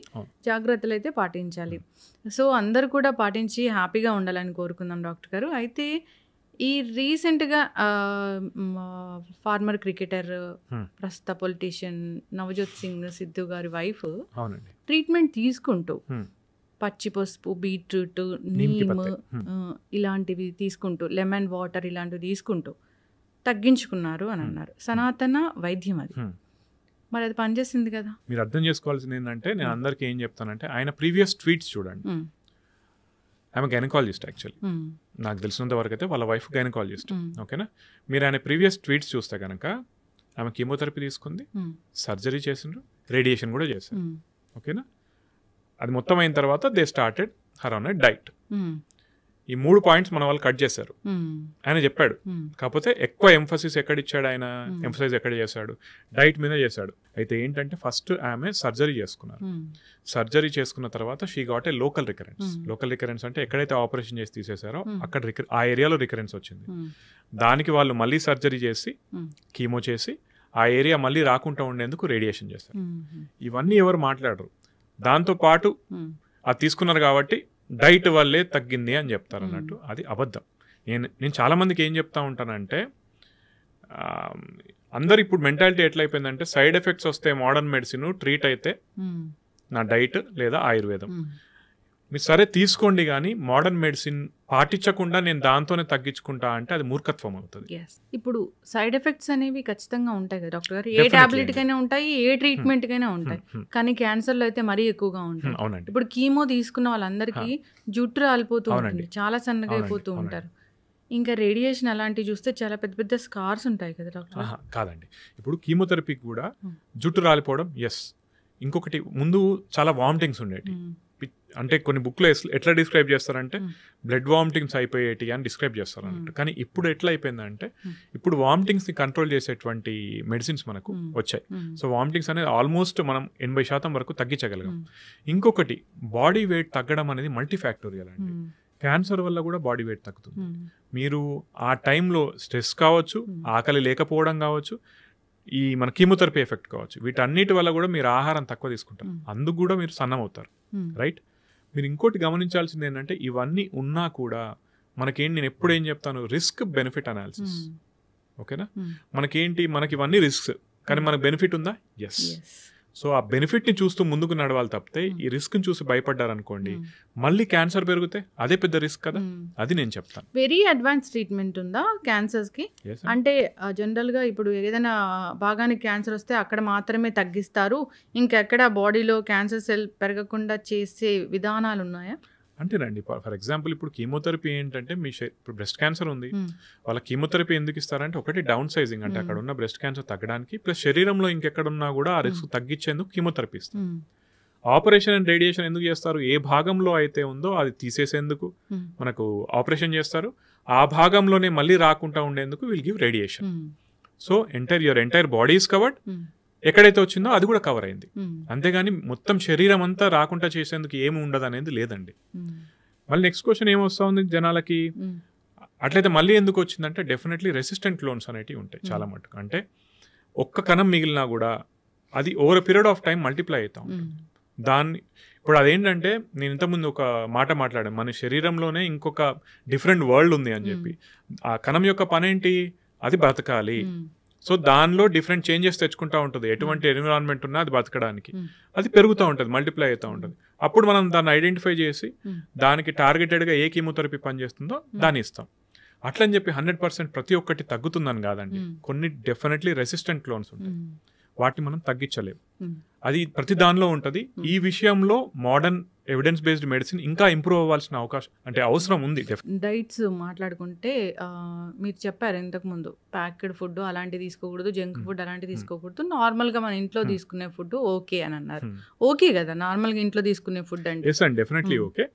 Speaker 2: జాగ్రత్తలు అయితే పాటించాలి. సో అందరు కూడా పాటించి హ్యాపీగా ఉండాలని కోరుకుందాం డాక్టర్ గారు. అయితే ఈ రీసెంట్గా ఫార్మర్ క్రికెటర్, ప్రస్తుత పొలిటీషియన్ నవజోత్ సింగ్ సిద్ధు గారి వైఫ్ ట్రీట్మెంట్ తీసుకుంటూ పచ్చి పసుపు, బీట్రూట్, నీమ్ ఇలాంటివి తీసుకుంటూ, లెమన్ వాటర్ ఇలాంటివి తీసుకుంటూ తగ్గించుకున్నారు అని అన్నారు. సనాతన వైద్యం అది, మరి అది పనిచేసింది కదా.
Speaker 3: మీరు అర్థం చేసుకోవాల్సింది ఏంటంటే, నేను అందరికీ ఏం చెప్తానంటే, ఆయన ప్రీవియస్ ట్వీట్స్ చూడండి. ఆమె గైనకాలజిస్ట్ యాక్చువల్లీ, నాకు తెలిసినంత వరకు అయితే వాళ్ళ వైఫ్ గైనకాలజిస్ట్. ఓకేనా? మీరు ఆయన ప్రీవియస్ ట్వీట్స్ చూస్తే కనుక ఆమె కీమోథెరపీ తీసుకుంది, సర్జరీ చేసిండ్రు, రేడియేషన్ కూడా చేశారు. ఓకేనా? అది మొత్తం అయిన తర్వాత they started her on a diet. ఈ 3 points మన వాళ్ళు కట్ చేశారు. ఆయన చెప్పాడు, కాకపోతే ఎక్కువ ఎంఫసిస్ ఎక్కడ ఇచ్చాడు ఆయన, ఎంఫసైజ్ ఎక్కడ చేశాడు, డైట్ మీద చేశాడు. అయితే ఏంటంటే ఫస్ట్ ఆమె సర్జరీ చేసుకున్నారు. సర్జరీ చేసుకున్న తర్వాత she got a local recurrence. Local recurrence అంటే ఎక్కడైతే ఆపరేషన్ చేసి తీసేశారో అక్కడ ఆ ఏరియాలో రికరెన్స్ వచ్చింది. దానికి వాళ్ళు మళ్ళీ సర్జరీ చేసి కీమో చేసి ఆ ఏరియా మళ్ళీ రాకుండా ఉండేందుకు రేడియేషన్ చేశారు. ఇవన్నీ ఎవరు మాట్లాడరు. దాంతోపాటు అది తీసుకున్నారు కాబట్టి డైట్ వల్లే తగ్గింది అని చెప్తారు అన్నట్టు. అది అబద్ధం. నేను చాలామందికి ఏం చెప్తా ఉంటానంటే, అందరు ఇప్పుడు మెంటాలిటీ ఎట్లయిపోయిందంటే, సైడ్ ఎఫెక్ట్స్ వస్తే మోడర్న్ మెడిసిన్, ట్రీట్ అయితే నా డైట్ లేదా ఆయుర్వేదం. మీరు సరే తీసుకోండి, కానీ మోడర్న్ మెడిసిన్ పాటించకుండా నేను దాంతోనే తగ్గించుకుంటా అంటే అది మూర్ఖత్వం అవుతుంది.
Speaker 2: ఇప్పుడు సైడ్ ఎఫెక్ట్స్ అనేవి ఖచ్చితంగా ఉంటాయి కదా డాక్టర్ గారు. ఏ టాబ్లెట్ కైనా ఉంటాయి, ఏ ట్రీట్మెంట్ కైనా ఉంటాయి, కానీ క్యాన్సర్ లో అయితే మరీ ఎక్కువగా ఉంటాయి.
Speaker 3: అవునండి.
Speaker 2: ఇప్పుడు కీమో తీసుకున్న వాళ్ళందరికీ జుట్టు రాలిపోతూ ఉంటుంది, చాలా సన్నగా అయిపోతూ ఉంటారు. ఇంకా రేడియేషన్ అలాంటివి చూస్తే చాలా పెద్ద పెద్ద స్కార్స్ ఉంటాయి కదా డాక్టర్?
Speaker 3: కాదండి, ఇప్పుడు కీమోథెరపీకి కూడా జుట్టు రాలిపోవడం ఎస్. ఇంకొకటి ముందు చాలా వామిటింగ్స్ ఉండేవి. అంటే కొన్ని బుక్లో ఎట్లా డిస్క్రైబ్ చేస్తారంటే బ్లడ్ వామిటింగ్స్ అయిపోయేటి అని డిస్క్రైబ్ చేస్తారు అన్నట్టు. కానీ ఇప్పుడు ఎట్లా అయిపోయిందంటే ఇప్పుడు వామిటింగ్స్ని కంట్రోల్ చేసేటువంటి మెడిసిన్స్ మనకు వచ్చాయి. సో వామిటింగ్స్ అనేది ఆల్మోస్ట్ మనం 80% వరకు తగ్గించగలిగాం. ఇంకొకటి బాడీ వెయిట్ తగ్గడం అనేది మల్టీఫ్యాక్టోరియల్ అండి. క్యాన్సర్ వల్ల కూడా బాడీ వెయిట్ తగ్గుతుంది. మీరు ఆ టైంలో స్ట్రెస్ కావచ్చు, ఆకలి లేకపోవడం కావచ్చు, ఈ మన కీమోథెరపీ ఎఫెక్ట్ కావచ్చు, వీటన్నిటి వల్ల కూడా మీరు ఆహారం తక్కువ తీసుకుంటారు, అందుకు కూడా మీరు సన్నం అవుతారు. రైట్. మీరు ఇంకోటి గమనించాల్సింది ఏంటంటే ఇవన్నీ ఉన్నా కూడా నేను ఎప్పుడు ఏం చెప్తాను, రిస్క్ బెనిఫిట్ అనాలిసిస్. ఓకేనా? మనకి ఇవన్నీ రిస్క్స్, కానీ మనకు బెనిఫిట్ ఉందా? ఎస్. సో ఆ బెనిఫిట్ని చూస్తూ ముందుకు నడవాలి తప్పితే ఈ రిస్క్ని చూసి భయపడ్డారనుకోండి మళ్ళీ క్యాన్సర్ పెరిగితే అదే పెద్ద రిస్క్ కదా. అది నేను చెప్తాను.
Speaker 2: వెరీ అడ్వాన్స్ ట్రీట్మెంట్ ఉందా క్యాన్సర్స్కి? అంటే జనరల్గా ఇప్పుడు ఏదైనా భాగానికి క్యాన్సర్ వస్తే అక్కడ మాత్రమే తగ్గిస్తారు, ఇంకెక్కడ బాడీలో క్యాన్సర్ సెల్ పెరగకుండా చేసే విధానాలు ఉన్నాయా?
Speaker 3: అంతేనండి. ఫర్ ఎగ్జాంపుల్ ఇప్పుడు కీమోథెరపీ ఏంటంటే ఇప్పుడు బ్రెస్ట్ క్యాన్సర్ ఉంది, వాళ్ళ కీమోథెరపీ ఎందుకు ఇస్తారంటే ఒకటి డౌన్ సైజింగ్, అంటే అక్కడ ఉన్న బ్రెస్ట్ క్యాన్సర్ తగ్గడానికి, ప్లస్ శరీరంలో ఇంకెక్కడున్నా కూడా ఆ రిస్క్ తగ్గించేందుకు కీమోథెరపీ ఇస్తారు. ఆపరేషన్ అండ్ రేడియేషన్ ఎందుకు చేస్తారు? ఏ భాగంలో అయితే ఉందో అది తీసేసేందుకు మనకు ఆపరేషన్ చేస్తారు, ఆ భాగంలోనే మళ్ళీ రాకుండా ఉండేందుకు will give radiation. So your entire body is covered, ఎక్కడైతే వచ్చిందో అది కూడా కవర్ అయింది. అంతేగాని మొత్తం శరీరం అంతా రాకుండా చేసేందుకు ఏమి ఉండదు అనేది లేదండి. మళ్ళీ నెక్స్ట్ క్వశ్చన్ ఏమొస్తా ఉంది జనాలకి, అట్లయితే మళ్ళీ ఎందుకు వచ్చిందంటే డెఫినెట్లీ రెసిస్టెంట్ క్లోన్స్ అనేవి ఉంటాయి చాలా మటుకు. అంటే ఒక్క కణం మిగిలినా కూడా అది over period of time multiply అవుతా ఉంటుంది. ఇప్పుడు అదేంటంటే నేను ఇంతకుముందు ఒక మాట మాట్లాడాను, మన శరీరంలోనే ఇంకొక డిఫరెంట్ వరల్డ్ ఉంది అని చెప్పి. ఆ కణం యొక్క పని ఏంటి? అది బతకాలి. సో దానిలో డిఫరెంట్ చేంజెస్ తెచ్చుకుంటూ ఉంటుంది. ఎటువంటి ఎన్విరాన్మెంట్ ఉన్నా అది బతకడానికి అది పెరుగుతూ ఉంటుంది, మల్టిప్లై అవుతూ ఉంటుంది. అప్పుడు మనం దాన్ని ఐడెంటిఫై చేసి దానికి టార్గెటెడ్గా ఏ కీమోథెరపీ పనిచేస్తుందో దాన్ని ఇస్తాం. అట్లని చెప్పి 100% ప్రతి ఒక్కటి తగ్గుతుందని కాదండి. కొన్ని డెఫినెట్లీ రెసిస్టెంట్ క్లోన్స్ ఉంటాయి, వాటిని మనం తగ్గించలేము. అది ప్రతి దానిలో ఉంటుంది. ఈ విషయంలో మోడర్న్ ఎవిడెన్స్ బేస్డ్ మెడిసిన్ ఇంకా ఇంప్రూవ్ అవ్వాల్సిన అవసరం ఉంది.
Speaker 2: డైట్స్ మాట్లాడుకుంటే మీరు చెప్పారు ఇంతకుముందు ప్యాక్డ్ ఫుడ్ అలాంటివి తీసుకోకూడదు, జంక్ ఫుడ్ అలాంటివి తీసుకోకూడదు, నార్మల్గా మన ఇంట్లో తీసుకునే ఫుడ్ ఓకే అని అన్నారు. ఓకే కదా నార్మల్గా ఇంట్లో తీసుకునే ఫుడ్ అంటే?
Speaker 3: ఎస్ అండి, డెఫినెట్లీ ఓకే.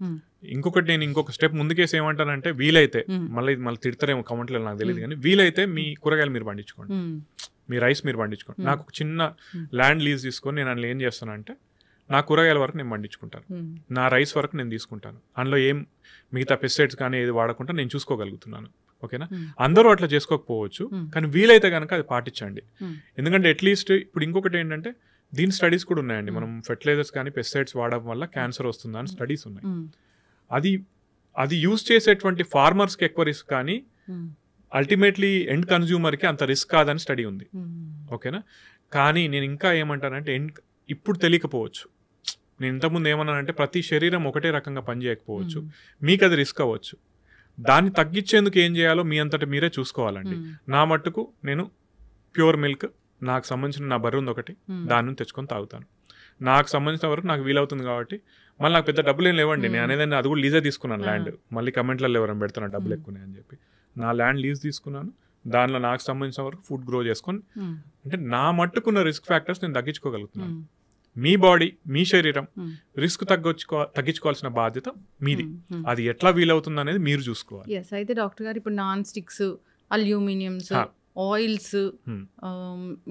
Speaker 3: ఇంకొకటి నేను ఇంకొక స్టెప్ ముందుకేసి ఏమంటానంటే, వీలైతే మళ్ళీ తిడతారేమో కమెంట్లో నాకు తెలియదు, కానీ వీలైతే మీ కూరగాయలు మీరు పండించుకోండి, మీ రైస్ మీరు పండించుకోండి. నాకు ఒక చిన్న ల్యాండ్ లీజ్ తీసుకొని నేను అందులో ఏం చేస్తానంటే నా కూరగాయల వరకు నేను పండించుకుంటాను, నా రైస్ వరకు నేను తీసుకుంటాను, అందులో ఏం మిగతా పెస్టిసైడ్స్ కానీ ఏది వాడకుండా నేను చూసుకోగలుగుతున్నాను. ఓకేనా? అందరూ అట్లా చేసుకోకపోవచ్చు, కానీ వీలైతే కనుక అది పాటించండి. ఎందుకంటే అట్లీస్ట్ ఇప్పుడు ఇంకొకటి ఏంటంటే దీని స్టడీస్ కూడా ఉన్నాయండి. మనం ఫెర్టిలైజర్స్ కానీ పెస్టిసైడ్స్ వాడడం వల్ల క్యాన్సర్ వస్తుందా అని స్టడీస్ ఉన్నాయి. అది యూజ్ చేసేటువంటి ఫార్మర్స్కి ఎక్కువ రిస్క్, కానీ అల్టిమేట్లీ ఎండ్ కన్జ్యూమర్కి అంత రిస్క్ కాదని స్టడీ ఉంది. ఓకేనా? కానీ నేను ఇంకా ఏమంటానంటే ఇప్పుడు తెలియకపోవచ్చు. నేను ఇంతకుముందు ఏమన్నానంటే ప్రతి శరీరం ఒకటే రకంగా పనిచేయకపోవచ్చు, మీకు అది రిస్క్ అవ్వచ్చు. దాన్ని తగ్గించేందుకు ఏం చేయాలో మీ అంతటా మీరే చూసుకోవాలండి. నా మట్టుకు నేను ప్యూర్ మిల్క్, నాకు సంబంధించిన నా బర్రె ఉంది ఒకటి, దాని నుంచి తెచ్చుకొని తాగుతాను. నాకు సంబంధించిన వరకు నాకు వీలవుతుంది కాబట్టి. మళ్ళీ నాకు పెద్ద డబ్బులు ఏం లేవండి, నేను అనేది అది కూడా లీజే తీసుకున్నాను ల్యాండ్. మళ్ళీ కమెంట్లలో ఎవరైనా పెడుతున్నాను డబ్బులు ఎక్కువనే అని చెప్పి. నా ల్యాండ్ లీజ్ తీసుకున్నాను, దానిలో నాకు సంబంధించిన వరకు ఫుడ్ గ్రో చేసుకొని, అంటే నా మట్టుకున్న రిస్క్ ఫ్యాక్టర్స్ నేను తగ్గించుకోగలుగుతున్నాను. మీ బాడీ, మీ శరీరం రిస్క్ తగ్గించుకోవాల్సిన బాధ్యత మీది. అది ఎట్లా వీలవుతుంది అనేది మీరు చూసుకోవాలి.
Speaker 2: అయితే డాక్టర్ గారు ఇప్పుడు నాన్ స్టిక్స్, అల్యూమినియంస్, ఆయిల్స్,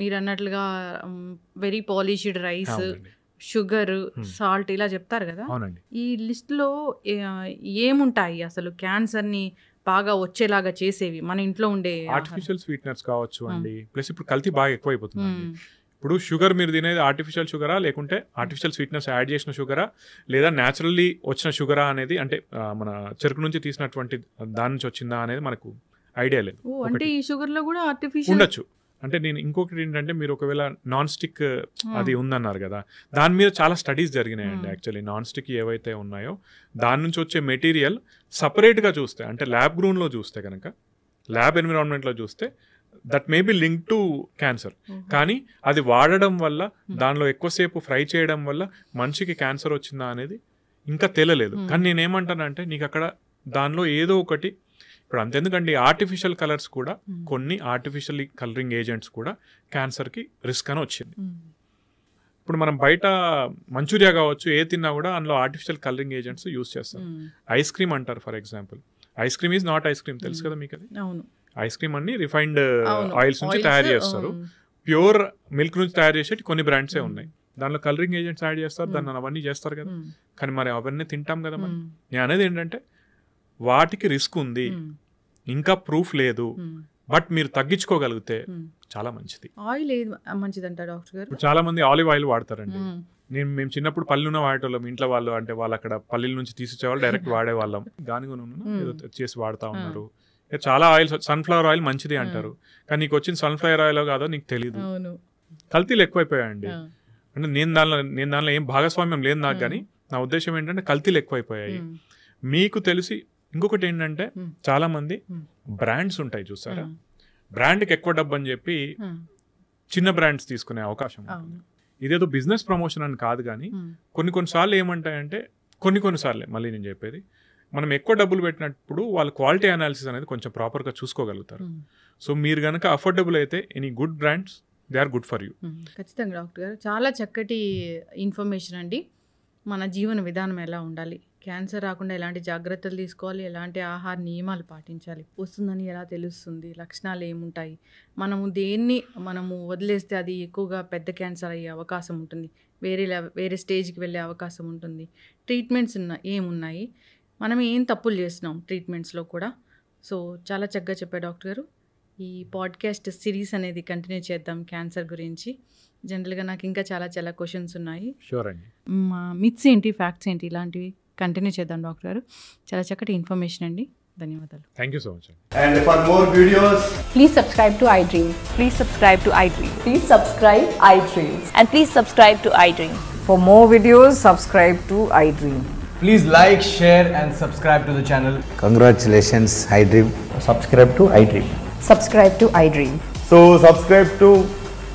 Speaker 2: మీరు అన్నట్లుగా very polished rice, sugar, salt ఇలా చెప్తారు కదా, ఈ లిస్ట్లో ఏముంటాయి అసలు క్యాన్సర్ని బాగా వచ్చేలాగా చేసేవి మన ఇంట్లో ఉండే?
Speaker 3: ఆర్టిఫిషియల్ స్వీట్నర్స్ కావచ్చు అండి, ప్లస్ ఇప్పుడు కల్తీ బాగా ఎక్కువైపోతుంది. ఇప్పుడు షుగర్ మీరు తినేది ఆర్టిఫిషియల్ షుగరా, లేకుంటే ఆర్టిఫిషియల్ స్వీట్నెస్ యాడ్ చేసిన షుగరా, లేదా న్యాచురల్లీ వచ్చిన షుగరా అనేది, అంటే మన చెరుకు నుంచి తీసినటువంటి దాని నుంచి వచ్చిందా అనేది మనకు ఐడియా లేదు.
Speaker 2: అంటే ఈ షుగర్ లో కూడా ఆర్టిఫిషియల్
Speaker 3: ఉండొచ్చు. అంటే నేను ఇంకొకటి ఏంటంటే, మీరు ఒకవేళ నాన్ స్టిక్ అది ఉందన్నారు కదా, దాని మీద చాలా స్టడీస్ జరిగినాయండి. యాక్చువల్లీ నాన్ స్టిక్ ఏవైతే ఉన్నాయో దాని నుంచి వచ్చే మెటీరియల్ సపరేట్గా చూస్తే, అంటే ల్యాబ్ గ్రౌండ్లో చూస్తే కనుక, ల్యాబ్ ఎన్విరాన్మెంట్లో చూస్తే that may be link to cancer. కానీ అది వాడడం వల్ల, దానిలో ఎక్కువసేపు ఫ్రై చేయడం వల్ల మనిషికి క్యాన్సర్ వచ్చిందా అనేది ఇంకా తెలియలేదు. కానీ నేనేమంటానంటే, నీకు అక్కడ దానిలో ఏదో ఒకటి ఇప్పుడు అంతెందుకండి ఆర్టిఫిషియల్ కలర్స్ కూడా కొన్ని ఆర్టిఫిషియల్ కలరింగ్ ఏజెంట్స్ కూడా క్యాన్సర్కి రిస్క్ అని వచ్చింది. ఇప్పుడు మనం బయట మంచూరియా కావచ్చు ఏ తిన్నా కూడా అందులో ఆర్టిఫిషియల్ కలరింగ్ ఏజెంట్స్ యూస్ చేస్తారు. ఐస్ క్రీమ్ అంటారు for example, ice cream is not ice cream, తెలుసు కదా మీకు అది. ఐస్ క్రీమ్ అన్ని రిఫైన్డ్ ఆయిల్స్ నుంచి తయారు చేస్తారు. ప్యూర్ మిల్క్ నుంచి తయారు చేసేటి కొన్ని బ్రాండ్సే ఉన్నాయి, దానిలో కలరింగ్ ఏజెంట్స్ యాడ్ చేస్తారు, దాన్ని అవన్నీ చేస్తారు కదా. కానీ మరి అవన్నీ తింటాం కదా మనం. నేను అనేది ఏంటంటే వాటికి రిస్క్ ఉంది, ఇంకా ప్రూఫ్ లేదు, బట్ మీరు తగ్గించుకోగలిగితే చాలా మంచిది.
Speaker 2: ఆయిల్ ఏది మంచిది అంటారు డాక్టర్ గారు?
Speaker 3: చాలా మంది ఆలివ్ ఆయిల్ వాడతారండి. మేము చిన్నప్పుడు పల్లెన వాడేటోళ్ళం, ఇంట్లో వాళ్ళు అంటే వాళ్ళు అక్కడ పల్లెల నుంచి తీసిచ్చేవాళ్ళు, డైరెక్ట్ వాడేవాళ్ళం. గానిగున ఏదో చేసి వాడుతూ ఉన్నారు. చాలా ఆయిల్, సన్ఫ్లవర్ ఆయిల్ మంచిది అంటారు, కానీ నీకు వచ్చిన సన్ఫ్లవర్ ఆయిల్ కాదో నీకు తెలియదు. కల్తీలు ఎక్కువైపోయాయండి. అంటే నేను దానిలో ఏం భాగస్వామ్యం లేదు నాకు, కానీ నా ఉద్దేశం ఏంటంటే కల్తీలు ఎక్కువైపోయాయి. మీకు తెలిసి ఇంకొకటి ఏంటంటే చాలా మంది బ్రాండ్స్ ఉంటాయి చూసారా, బ్రాండ్కి ఎక్కువ డబ్బు అని చెప్పి చిన్న బ్రాండ్స్ తీసుకునే అవకాశం ఉంటుంది. ఇదేదో బిజినెస్ ప్రమోషన్ అని కాదు, కానీ కొన్నిసార్లు ఏమంటాయంటే కొన్నిసార్లే మళ్ళీ నేను చెప్పేది, మనం ఎక్కువ డబ్బులు పెట్టినప్పుడు వాళ్ళు క్వాలిటీ అనాలిసిస్ అనేది కొంచెం ప్రాపర్గా చూసుకోగలుగుతారు. సో మీరు కనుక అఫోర్డబుల్ అయితే any good brands they are good for you.
Speaker 2: ఖచ్చితంగా డాక్టర్ గారు, చాలా చక్కటి ఇన్ఫర్మేషన్ అండి. మన జీవన విధానం ఎలా ఉండాలి, క్యాన్సర్ రాకుండా ఎలాంటి జాగ్రత్తలు తీసుకోవాలి, ఎలాంటి ఆహార నియమాలు పాటించాలి, వస్తుందని ఎలా తెలుస్తుంది, లక్షణాలు ఏముంటాయి, మనము వదిలేస్తే అది ఎక్కువగా పెద్ద క్యాన్సర్ అయ్యే అవకాశం ఉంటుంది, వేరే స్టేజ్కి వెళ్ళే అవకాశం ఉంటుంది, ట్రీట్మెంట్స్ ఏమున్నాయి, మనం ఏం తప్పులు చేస్తున్నాం ట్రీట్మెంట్స్లో కూడా. సో చాలా చక్కగా చెప్పారు డాక్టర్ గారు. ఈ పాడ్కాస్ట్ సిరీస్ అనేది కంటిన్యూ చేద్దాం క్యాన్సర్ గురించి. జనరల్గా నాకు ఇంకా చాలా క్వశ్చన్స్ ఉన్నాయి.
Speaker 3: షూర్ అండి.
Speaker 2: మిత్స్ ఏంటి, ఫ్యాక్ట్స్ ఏంటి, ఇలాంటివి కంటిన్యూ చేద్దాం డాక్టర్ గారు. చాలా చక్కటి ఇన్ఫర్మేషన్ అండి. ధన్యవాదాలు.
Speaker 3: Thank you so much.
Speaker 4: And for more videos,
Speaker 5: Please subscribe to iDream.
Speaker 6: Please subscribe to iDream.
Speaker 1: Please subscribe iDreams.
Speaker 6: And please subscribe to iDream.
Speaker 5: For more videos, subscribe to iDream.
Speaker 4: please like, share and subscribe to the channel.
Speaker 7: Congratulations, iDream.
Speaker 8: Subscribe to iDream.
Speaker 5: Subscribe to iDream.
Speaker 4: So subscribe to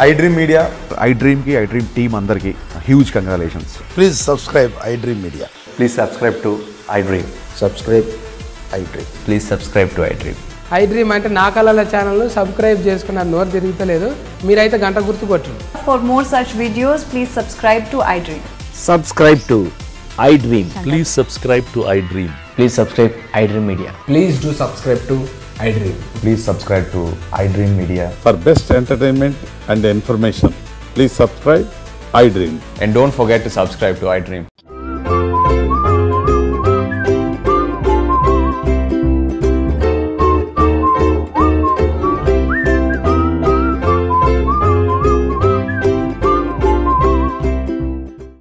Speaker 4: iDream Media.
Speaker 8: iDream ki iDream team andarki huge congratulations.
Speaker 7: Please subscribe iDream Media.
Speaker 8: Please subscribe to iDream.
Speaker 7: Subscribe iDream.
Speaker 8: Please subscribe to iDream.
Speaker 9: iDream అంటే నా కళల ఛానల్ను subscribe చేసుకున్న నోరు తిరుగుతలేదు, మీరైతే గంట గుర్తు కొట్టండి.
Speaker 6: For more such videos, please subscribe to iDream.
Speaker 7: Subscribe to iDream.
Speaker 10: Please subscribe to iDream.
Speaker 8: Please subscribe iDream Media.
Speaker 4: Please do subscribe to iDream.
Speaker 8: Please subscribe to iDream Media.
Speaker 10: For best entertainment and information, please subscribe iDream.
Speaker 8: And don't forget to subscribe to iDream.